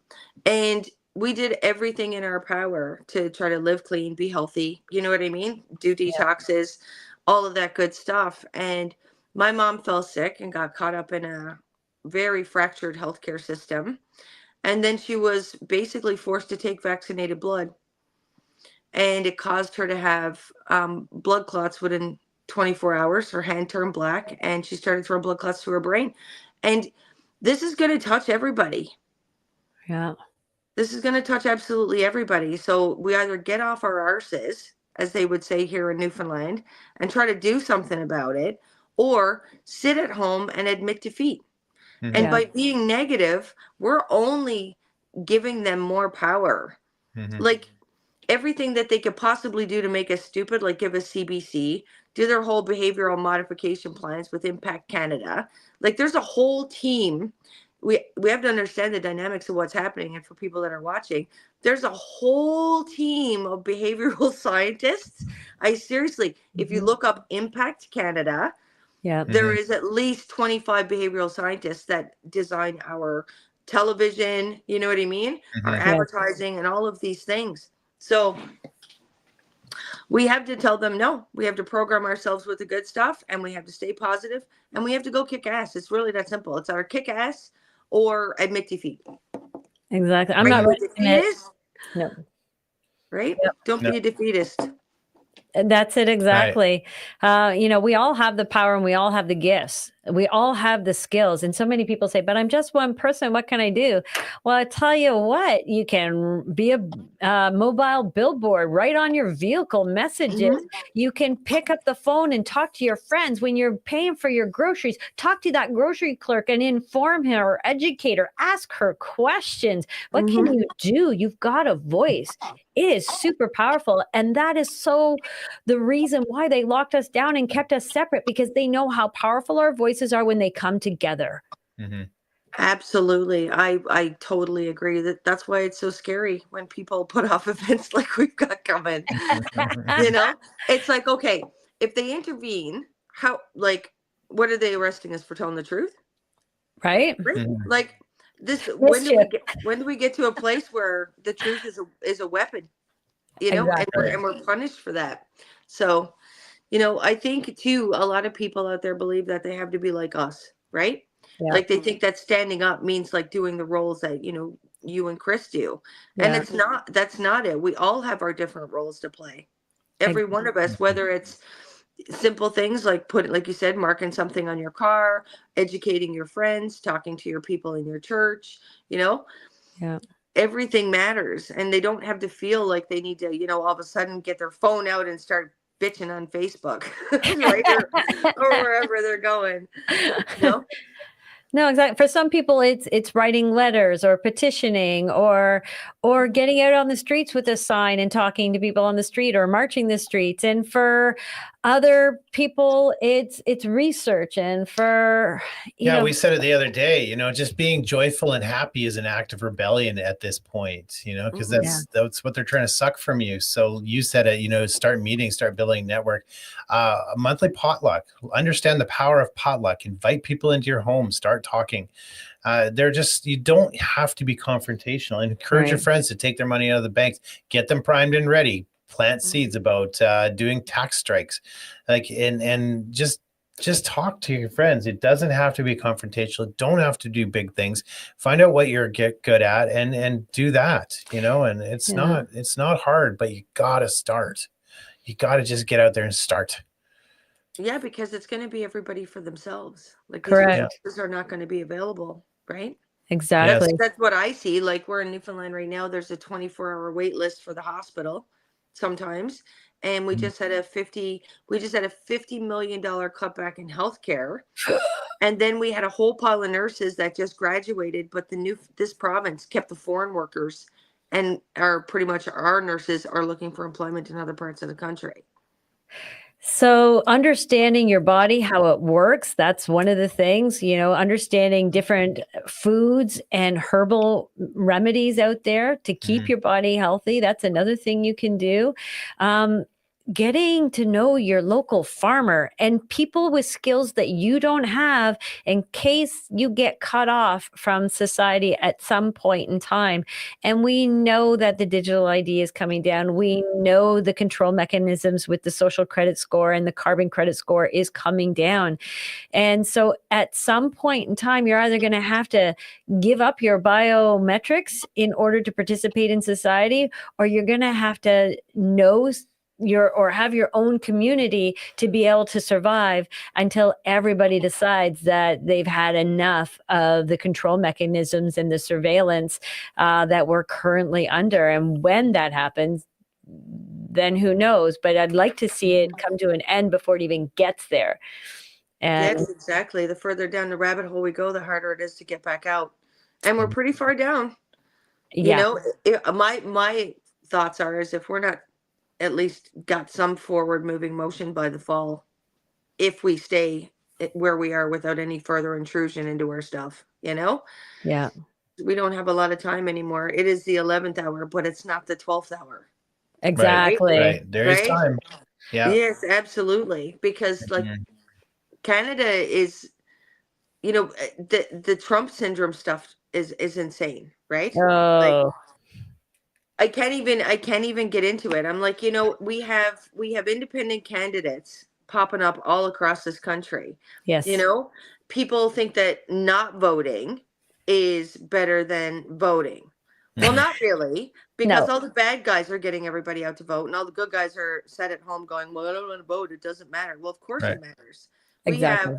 and we did everything in our power to try to live clean, be healthy. You know what I mean? Do detoxes, all of that good stuff. And my mom fell sick and got caught up in a very fractured healthcare system, and then she was basically forced to take vaccinated blood. And it caused her to have blood clots within 24 hours. Her hand turned black and she started throwing blood clots to her brain. And this is going to touch everybody. Yeah. This is going to touch absolutely everybody. So we either get off our arses, as they would say here in Newfoundland, and try to do something about it, or sit at home and admit defeat. And Mhm. Yeah. by being negative, we're only giving them more power. Mhm. Like everything that they could possibly do to make us stupid, like give us CBC, do their whole behavioral modification plans with Impact Canada. Like there's a whole team. We have to understand the dynamics of what's happening. And for people that are watching, there's a whole team of behavioral scientists. I seriously, if you Mhm. look up Impact Canada, Yeah. there Mhm. is at least 25 behavioral scientists that design our television, you know what I mean? Our Mhm. Yes. advertising and all of these things. So we have to tell them no. We have to program ourselves with the good stuff and we have to stay positive and we have to go kick ass. It's really that simple. It's either kick ass or admit defeat. Exactly. I'm Are not you a ready to admit. defeatist? No. Right? Yep. Don't No. be a defeatist. That's it I exactly. We all have the power and we all have the gifts. We all have the skills. And so many people say, but I'm just one person. What can I do? Well, I tell you what, you can be a mobile billboard right on your vehicle messages. Mhm. You can pick up the phone and talk to your friends when you're paying for your groceries. Talk to that grocery clerk and inform her or educate her, ask her questions. What can Mhm. you do? You've got a voice. It is super powerful. And that is so the reason why they locked us down and kept us separate, because they know how powerful our voices are when they come together. Mhm. Absolutely. I totally agree that's why it's so scary when people put off events like we've got coming. You know? It's like, okay, if they intervene, how like what are they arresting us for telling the truth? Right? Right? Mhm. Like this Mischief. when do we get to a place where the truth is a weapon, and Exactly. we're punished for that. So, I think too, a lot of people out there believe that they have to be like us, right? Yeah. Like they think that standing up means like doing the roles that, you and Chris do. And Yeah. that's not it. We all have our different roles to play. Every one of us, Mhm. whether it's simple things like like you said, marking something on your car, educating your friends, talking to your people in your church, you know, Yeah. everything matters. And they don't have to feel like they need to, all of a sudden get their phone out and start bitching on Facebook, right? Or wherever they're going, you know? No, exactly. For some people, it's writing letters or petitioning or getting out on the streets with a sign and talking to people on the street or marching the streets. And for other people, it's research. And for, Yeah, we said it the other day, just being joyful and happy is an act of rebellion at this point, because Mhm. that's what they're trying to suck from you. So you said it, start meetings, start building network, a monthly potluck, understand the power of potluck, invite people into your home, start talking. You don't have to be confrontational. Encourage your Right. friends to take their money out of the banks, get them primed and ready, plant Mhm. seeds about doing tax strikes, like, and just talk to your friends. It doesn't have to be confrontational. Don't have to do big things. Find out what you're good at and do that, and Yeah. it's not hard, but you gotta start. You gotta just get out there and start. Yeah, because it's going to be everybody for themselves. Like these Yeah. Correct. resources are not going to be available, right? Yes. Exactly. That's what I see. Like we're in Newfoundland right now. There's a 24-hour wait list for the hospital sometimes, and we Mhm. just had a $50 million cutback in healthcare, and then we had a whole pile of nurses that just graduated, but this province kept the foreign workers, and are pretty much our nurses are looking for employment in other parts of the country. So understanding your body, how it works, that's one of the things, understanding different foods and herbal remedies out there to keep Mhm. your body healthy. That's another thing you can do. Um, Getting to know your local farmer and people with skills that you don't have in case you get cut off from society at some point in time. And we know that the digital ID is coming down. We know the control mechanisms with the social credit score and the carbon credit score is coming down. And so at some point in time, you're either going to have to give up your biometrics in order to participate in society, or you're going to have to know or have your own community to be able to survive until everybody decides that they've had enough of the control mechanisms and the surveillance that we're currently under. And when that happens, then who knows? But I'd like to see it come to an end before it even gets there. And Yes, exactly. The further down the rabbit hole we go, the harder it is to get back out. And we're pretty far down. You yeah, know, my thoughts are is if we're not at least got some forward moving motion by the fall, if we stay where we are without any further intrusion into our stuff, yeah, we don't have a lot of time anymore. It is the 11th hour, but it's not the 12th hour, Right. right? exactly. Right. There is Right? time. Yeah. Yes, absolutely. Because like Mhm. Canada is, the Trump syndrome stuff is insane, right? Like Oh, I can't even get into it. I'm like, we have independent candidates popping up all across this country. You yes. know, people think that not voting is better than voting. Well, Mhm. not really, because No, all the bad guys are getting everybody out to vote, and all the good guys are sat at home going, "Well, I don't want to vote. It doesn't matter." Well, of course Right. it matters. We have exactly.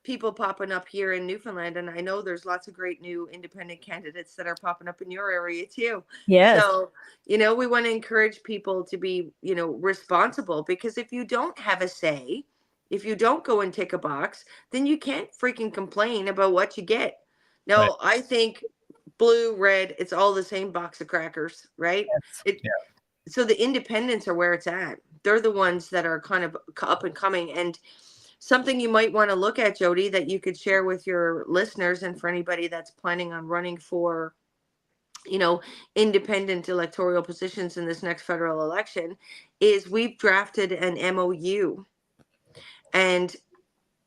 people popping up here in Newfoundland, and I know there's lots of great new independent candidates that are popping up in your area too. Yes, So, we want to encourage people to be, responsible, because if you don't have a say, if you don't go and tick a box, then you can't freaking complain about what you get. Right. No, I think blue, red, it's all the same box of crackers, right? yes. It Yeah. So the independents are where it's at. They're the ones that are kind of up and coming. And something you might want to look at, Jody, that you could share with your listeners and for anybody that's planning on running for, independent electoral positions in this next federal election, is we've drafted an MOU, and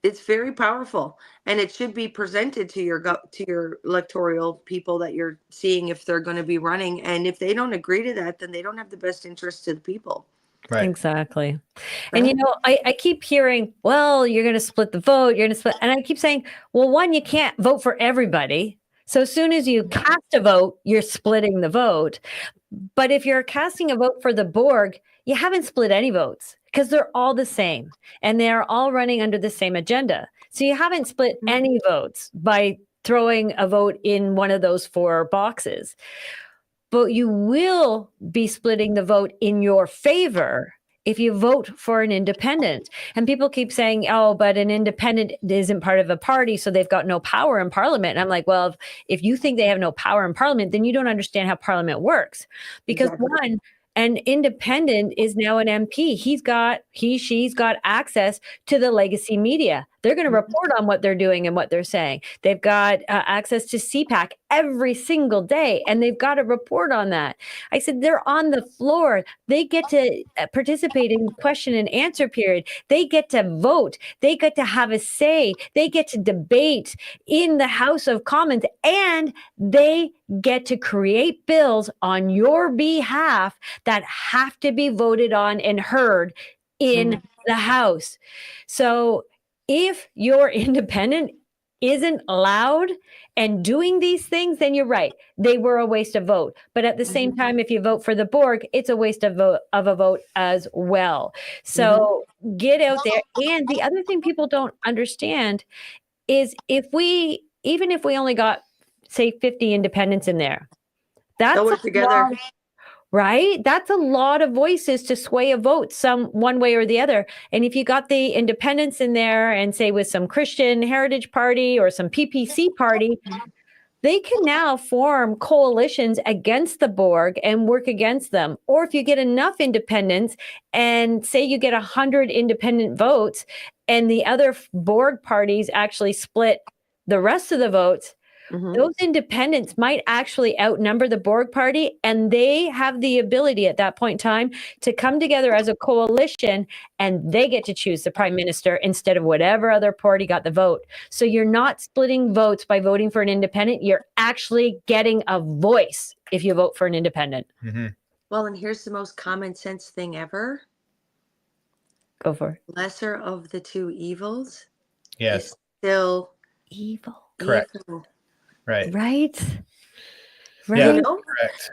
it's very powerful, and it should be presented to your electoral people that you're seeing if they're going to be running, and if they don't agree to that, then they don't have the best interest to the people, Right. Exactly. And right? I keep hearing, well, you're going to split the vote. You're going to split. And I keep saying, well, one, you can't vote for everybody. So as soon as you cast a vote, you're splitting the vote. But if you're casting a vote for the Borg, you haven't split any votes because they're all the same and they're all running under the same agenda. So you haven't split any votes by throwing a vote in one of those four boxes. But you will be splitting the vote in your favor if you vote for an independent. And people keep saying, oh, but an independent isn't part of a party, so they've got no power in parliament. And I'm like, well, if you think they have no power in parliament, then you don't understand how parliament works. Because Exactly. one, An independent is now an MP. She's got access to the legacy media. They're going to report on what they're doing and what they're saying. They've got access to CPAC every single day, and they've got to report on that. I said, they're on the floor. They get to participate in question and answer period. They get to vote. They get to have a say. They get to debate in the House of Commons, and they get to create bills on your behalf that have to be voted on and heard in the House. So if your independent isn't allowed and doing these things, then you're right. They were a waste of vote. But at the same time, if you vote for the Borg, it's a waste of a vote as well. So get out there. And the other thing people don't understand is even if we only got, say, 50 independents in there, that's Throw it together. Right? That's a lot of voices to sway a vote one way or the other. And if you got the independents in there and say with some Christian Heritage Party or some PPC party, they can now form coalitions against the Borg and work against them. Or if you get enough independents and say you get 100 independent votes and the other Borg parties actually split the rest of the votes, those independents might actually outnumber the Borg party, and they have the ability at that point in time to come together as a coalition, and they get to choose the prime minister instead of whatever other party got the vote. So you're not splitting votes by voting for an independent. You're actually getting a voice if you vote for an independent. Well, and here's the most common sense thing ever. Go for it. Lesser of the two evils Yes. is still Evil. Correct. evil. Right. Right? Yeah. You know? Correct.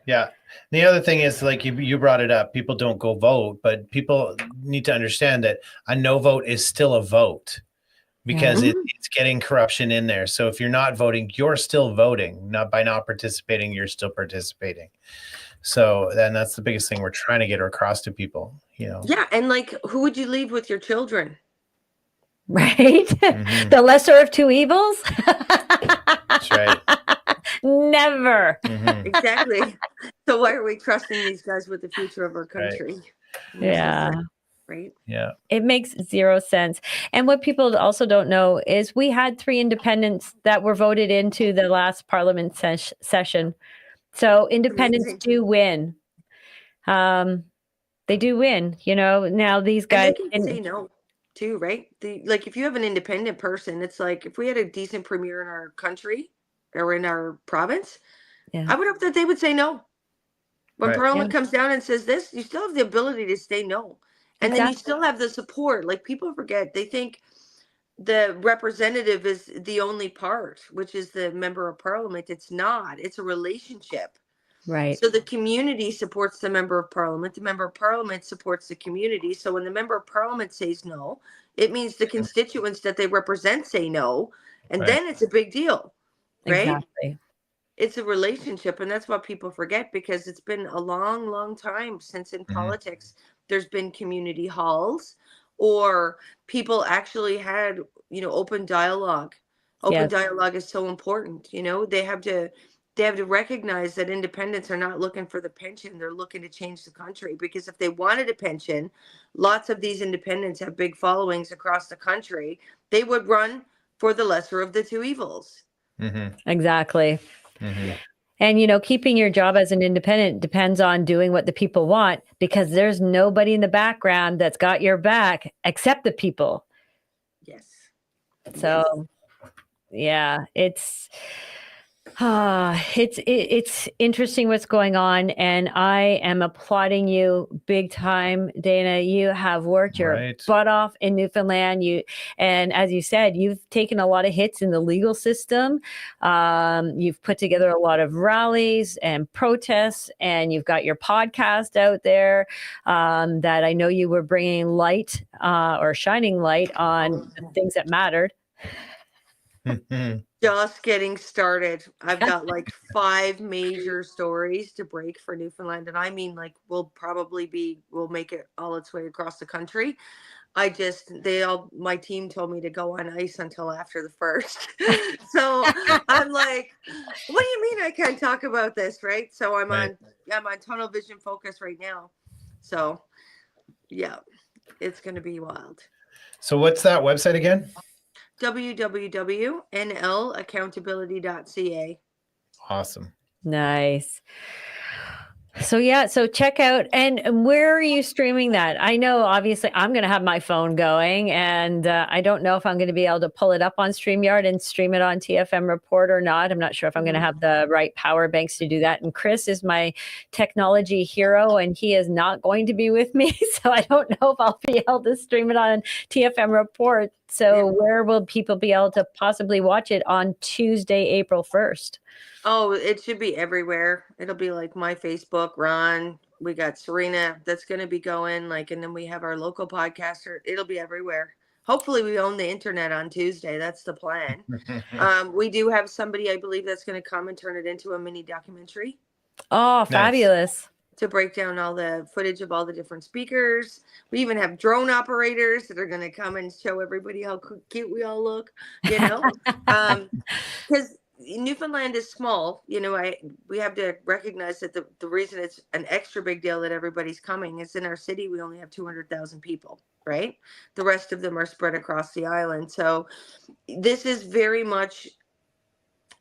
Yeah. The other thing is, like you brought it up, people don't go vote, but people need to understand that a no vote is still a vote because it's getting corruption in there. So if you're not voting, you're still voting. Not by not participating, you're still participating. So then that's the biggest thing we're trying to get across to people, you know. Yeah, and like, who would you leave with your children? Right? The lesser of two evils? That's right. Never. Exactly. So why are we trusting these guys with the future of our country? Yeah. Right. Yeah. It makes zero sense. And what people also don't know is we had 3 independents that were voted into the last parliament session. So independents do win. They do win, you know. Now these guys and they can say no too, right? Like, if you have an independent person, it's like, if we had a decent premier in our country or in our province, I would hope that they would say no. When Parliament comes down and says this, you still have the ability to say no. And then you still have the support. Like, people forget, they think the representative is the only part, which is the member of Parliament. It's not. It's a relationship. Right. So the community supports the member of Parliament. The member of Parliament supports the community. So when the member of Parliament says no, it means the constituents that they represent say no. And then it's a big deal, right? Exactly. It's a relationship. And that's what people forget, because it's been a long, long time since in politics there's been community halls or people actually had, you know, open dialogue. Open dialogue is so important. You know, they have to recognize that independents are not looking for the pension. They're looking to change the country, because if they wanted a pension, lots of these independents have big followings across the country. They would run for the lesser of the two evils. Exactly. And, you know, keeping your job as an independent depends on doing what the people want, because there's nobody in the background that's got your back except the people. Yes. So, yeah, it's interesting what's going on, and I am applauding you big time, Dana. You have worked your butt off in Newfoundland. And as you said, you've taken a lot of hits in the legal system. You've put together a lot of rallies and protests, and you've got your podcast out there that I know you were bringing light or shining light on the things that mattered. Just getting started. I've got like 5 major stories to break for Newfoundland, and I mean, like, we'll make it all its way across the country. My team told me to go on ice until after the first. So I'm like, what do you mean I can't talk about this, right? So Right. I'm on tunnel vision focus right now. So yeah, it's gonna be wild. So what's that website again? www.nlaccountability.ca. Awesome. Nice. So yeah, so check out, and where are you streaming that? I know obviously I'm going to have my phone going, and I don't know if I'm going to be able to pull it up on StreamYard and stream it on TFM Report or not. I'm not sure if I'm going to have the right power banks to do that. And Chris is my technology hero, and he is not going to be with me, so I don't know if I'll be able to stream it on TFM Report. So where will people be able to possibly watch it on Tuesday, April 1st? Oh, it should be everywhere. It'll be like my Facebook, Ron. We got Serena that's going to be going, like, and then we have our local podcaster. It'll be everywhere. Hopefully, we own the internet on Tuesday. That's the plan. We do have somebody, I believe, that's going to come and turn it into a mini documentary Oh, Nice. fabulous. to break down all the footage of all the different speakers. We even have drone operators that are going to come and show everybody how cute we all look, you know? Because Newfoundland is small, we have to recognize that the reason it's an extra big deal that everybody's coming is in our city we only have 200,000 people, right? The rest of them are spread across the island. So this is very much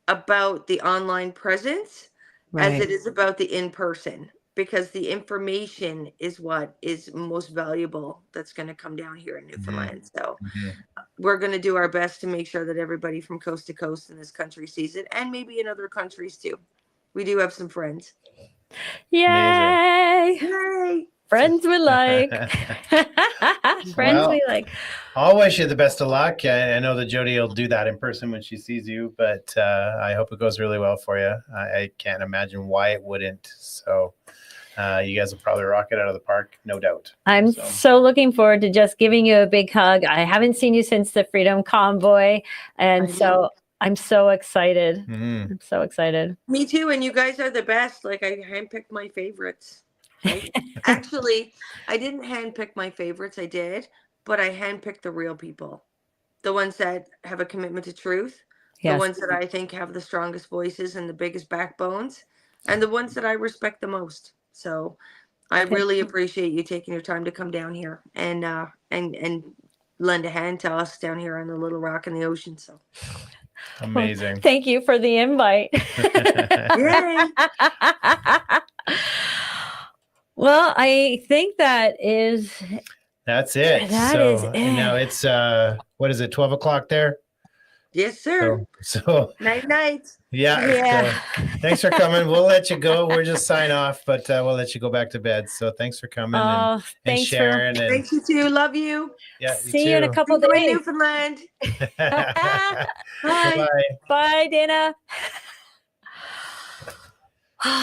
about the online presence as it is about the in-person, because the information is what is most valuable that's going to come down here in Newfoundland. So we're going to do our best to make sure that everybody from coast to coast in this country sees it, and maybe in other countries too. We do have some friends. Yay! Yay! Friends we like. Friends we like. I'll wish you the best of luck. I know that Jody will do that in person when she sees you, but I hope it goes really well for you. I can't imagine why it wouldn't. So you guys will probably rock it out of the park, no doubt. I'm so looking forward to just giving you a big hug. I haven't seen you since the Freedom Convoy, and so I'm so excited. I'm so excited. Me too, and you guys are the best. Like, I handpicked my favorites. Right? Actually, I didn't handpick my favorites. I did, but I handpicked the real people, the ones that have a commitment to truth, the ones that I think have the strongest voices and the biggest backbones, and the ones that I respect the most. So I really appreciate you taking your time to come down here and lend a hand to us down here on the Little Rock in the ocean. So amazing. Well, thank you for the invite. Yay. Well, I think that's it. That is it. Now it's what is it, 12 o'clock there? Yes, sir. So night. Yeah. Thanks for coming. We'll let you go. We're just sign off, but we'll let you go back to bed. So thanks for coming and sharing. Thanks, you too. Love you. Yeah. See you in a couple of days. Newfoundland. Bye. Bye. Bye, Dana.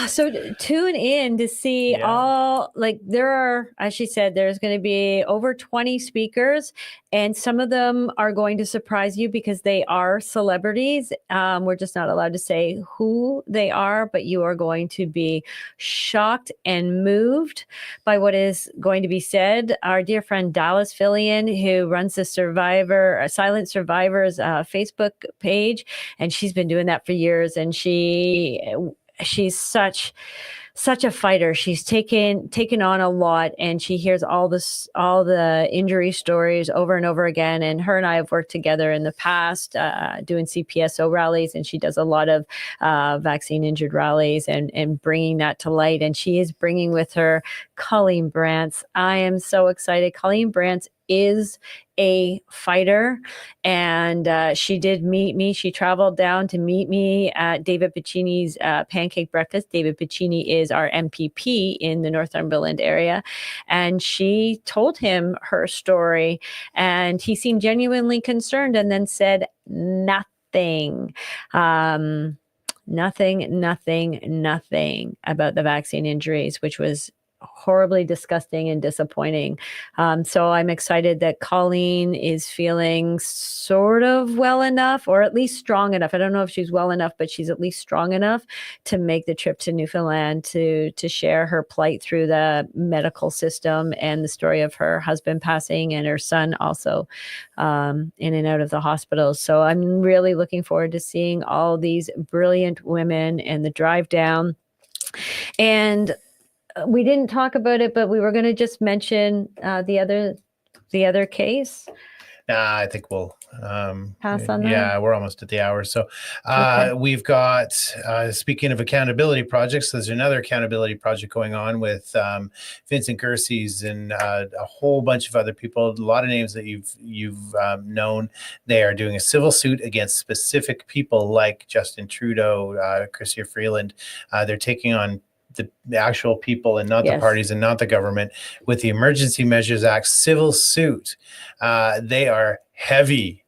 So tune in to see all, like, there are, as she said, there's going to be over 20 speakers, and some of them are going to surprise you because they are celebrities. We're just not allowed to say who they are, but you are going to be shocked and moved by what is going to be said. Our dear friend Dallas Fillion, who runs the Silent Survivors Facebook page, and she's been doing that for years, and she's such a fighter. She's taken on a lot, and she hears all the injury stories over and over again. And her and I have worked together in the past doing CPSO rallies, and she does a lot of vaccine injured rallies and bringing that to light. And she is bringing with her Colleen Brantz. I am so excited. Colleen Brantz is a fighter, and she did meet me. She traveled down to meet me at David Piccini's pancake breakfast. David Piccini is our MPP in the Northumberland area, and she told him her story, and he seemed genuinely concerned, and then said nothing about the vaccine injuries, which was horribly disgusting and disappointing. So I'm excited that Colleen is feeling sort of well enough, or at least strong enough. I don't know if she's well enough, but she's at least strong enough to make the trip to Newfoundland to share her plight through the medical system and the story of her husband passing and her son also in and out of the hospitals. So I'm really looking forward to seeing all these brilliant women and the drive down. And we didn't talk about it, but we were going to just mention the other case. Nah, I think we'll Pass on yeah, that? we're almost at the hour. So Okay. we've got speaking of accountability projects, there's another accountability project going on with Vincent Gerses and a whole bunch of other people, a lot of names that you've known. They are doing a civil suit against specific people like Justin Trudeau, Chrystia Freeland. They're taking on the actual people and not the Yes. parties and not the government with the Emergency Measures Act civil suit. They are heavy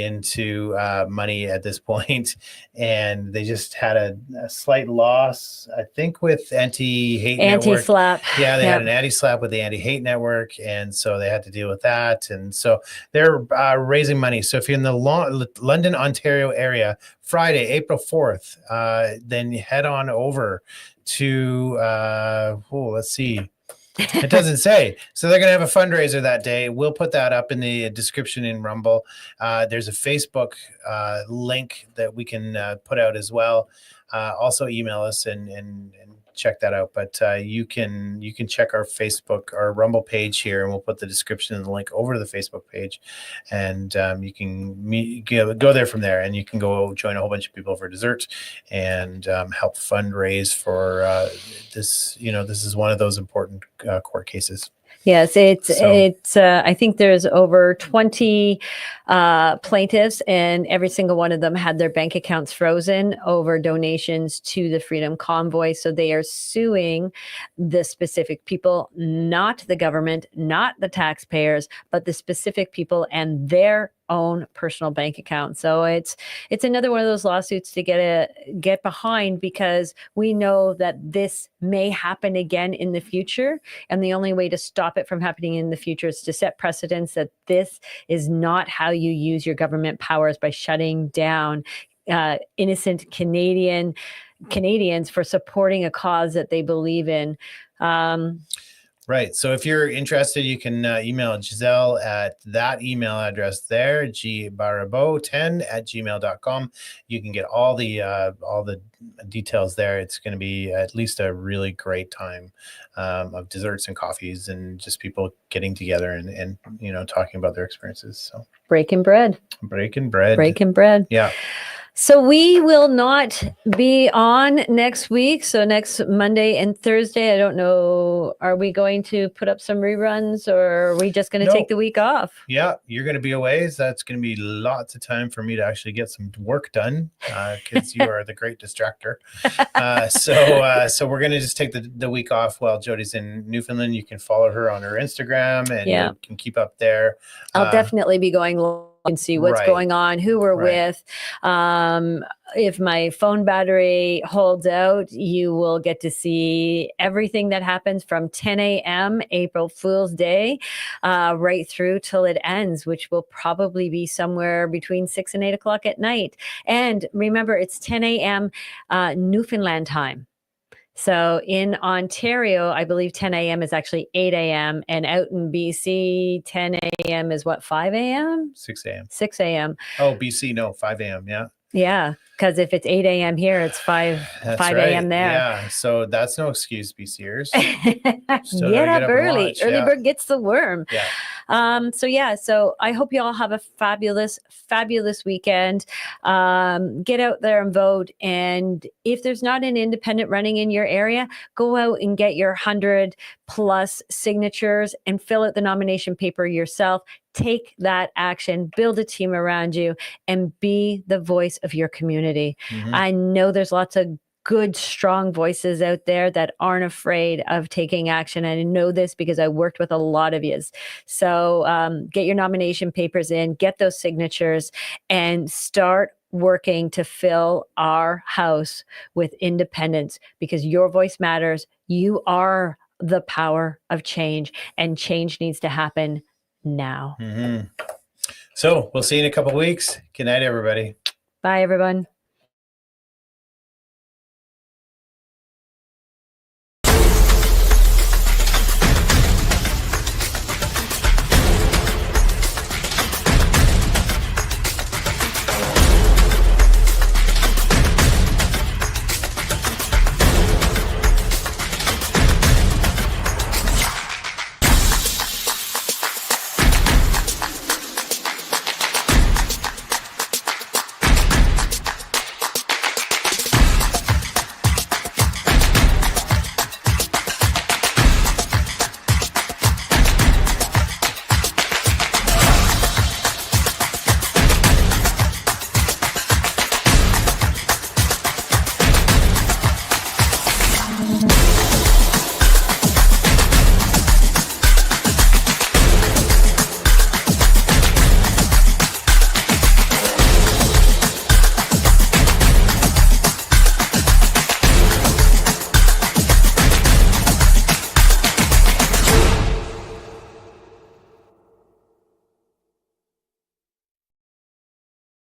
into money at this point, and they just had a slight loss, I think, with Anti-Hate Network. Anti-slap. Yeah, they had Yep. an anti-slap with the Anti-Hate Network, and so they had to deal with that. And so they're raising money. So if you're in the London, Ontario area, Friday, April 4th, then head on over to, let's see. It doesn't say. So they're going to have a fundraiser that day. We'll put that up in the description in Rumble. There's a Facebook link that we can put out as well. Also email us and check that out. But you can check our Facebook, our Rumble page here, and we'll put the description and the link over to the Facebook page, and you can go there from there, and you can go join a whole bunch of people for dessert and help fundraise for this. This is one of those important court cases. Yes, it's. I think there's over 20 plaintiffs, and every single one of them had their bank accounts frozen over donations to the Freedom Convoy. So they are suing the specific people, not the government, not the taxpayers, but the specific people and their own personal bank account. So it's another one of those lawsuits to get behind, because we know that this may happen again in the future, and the only way to stop it from happening in the future is to set precedents that this is not how you use your government powers, by shutting down innocent Canadians for supporting a cause that they believe in. Right. So if you're interested, you can email Giselle at that email address there, gbarabo10@gmail.com. You can get all the details there. It's going to be at least a really great time of desserts and coffees and just people getting together and talking about their experiences. So breaking bread. Yeah. So we will not be on next week. So next Monday and Thursday, I don't know, are we going to put up some reruns, or are we just going to take the week off? Yeah, you're going to be away. So that's going to be lots of time for me to actually get some work done, because you are the great distractor. So we're going to just take the week off while Jody's in Newfoundland. You can follow her on her Instagram, and you can keep up there. I'll definitely be going and see what's going on, who we're with. If my phone battery holds out, you will get to see everything that happens from 10 a.m. April Fool's Day right through till it ends, which will probably be somewhere between 6 and 8 o'clock at night. And remember, it's 10 a.m. Newfoundland time. So in Ontario, I believe 10 a.m. is actually 8 a.m. And out in BC, 10 a.m. is what, 5 a.m.? 6 a.m. 6 a.m. Oh, BC, no, 5 a.m. Yeah. Yeah, because if it's 8 a.m. here, it's 5 a.m. there. Yeah, so that's no excuse, BCers. Get up early. Early bird gets the worm. Yeah. So I hope you all have a fabulous weekend. Get out there and vote. And if there's not an independent running in your area, go out and get your 100+ signatures and fill out the nomination paper yourself. Take that action, build a team around you, and be the voice of your community. Mm-hmm. I know there's lots of good, strong voices out there that aren't afraid of taking action. And I know this because I worked with a lot of yous. So get your nomination papers in, get those signatures, and start working to fill our house with independence, because your voice matters, You are the power of change, and change needs to happen now. So we'll see you in a couple of weeks. Good night, everybody. Bye, everyone.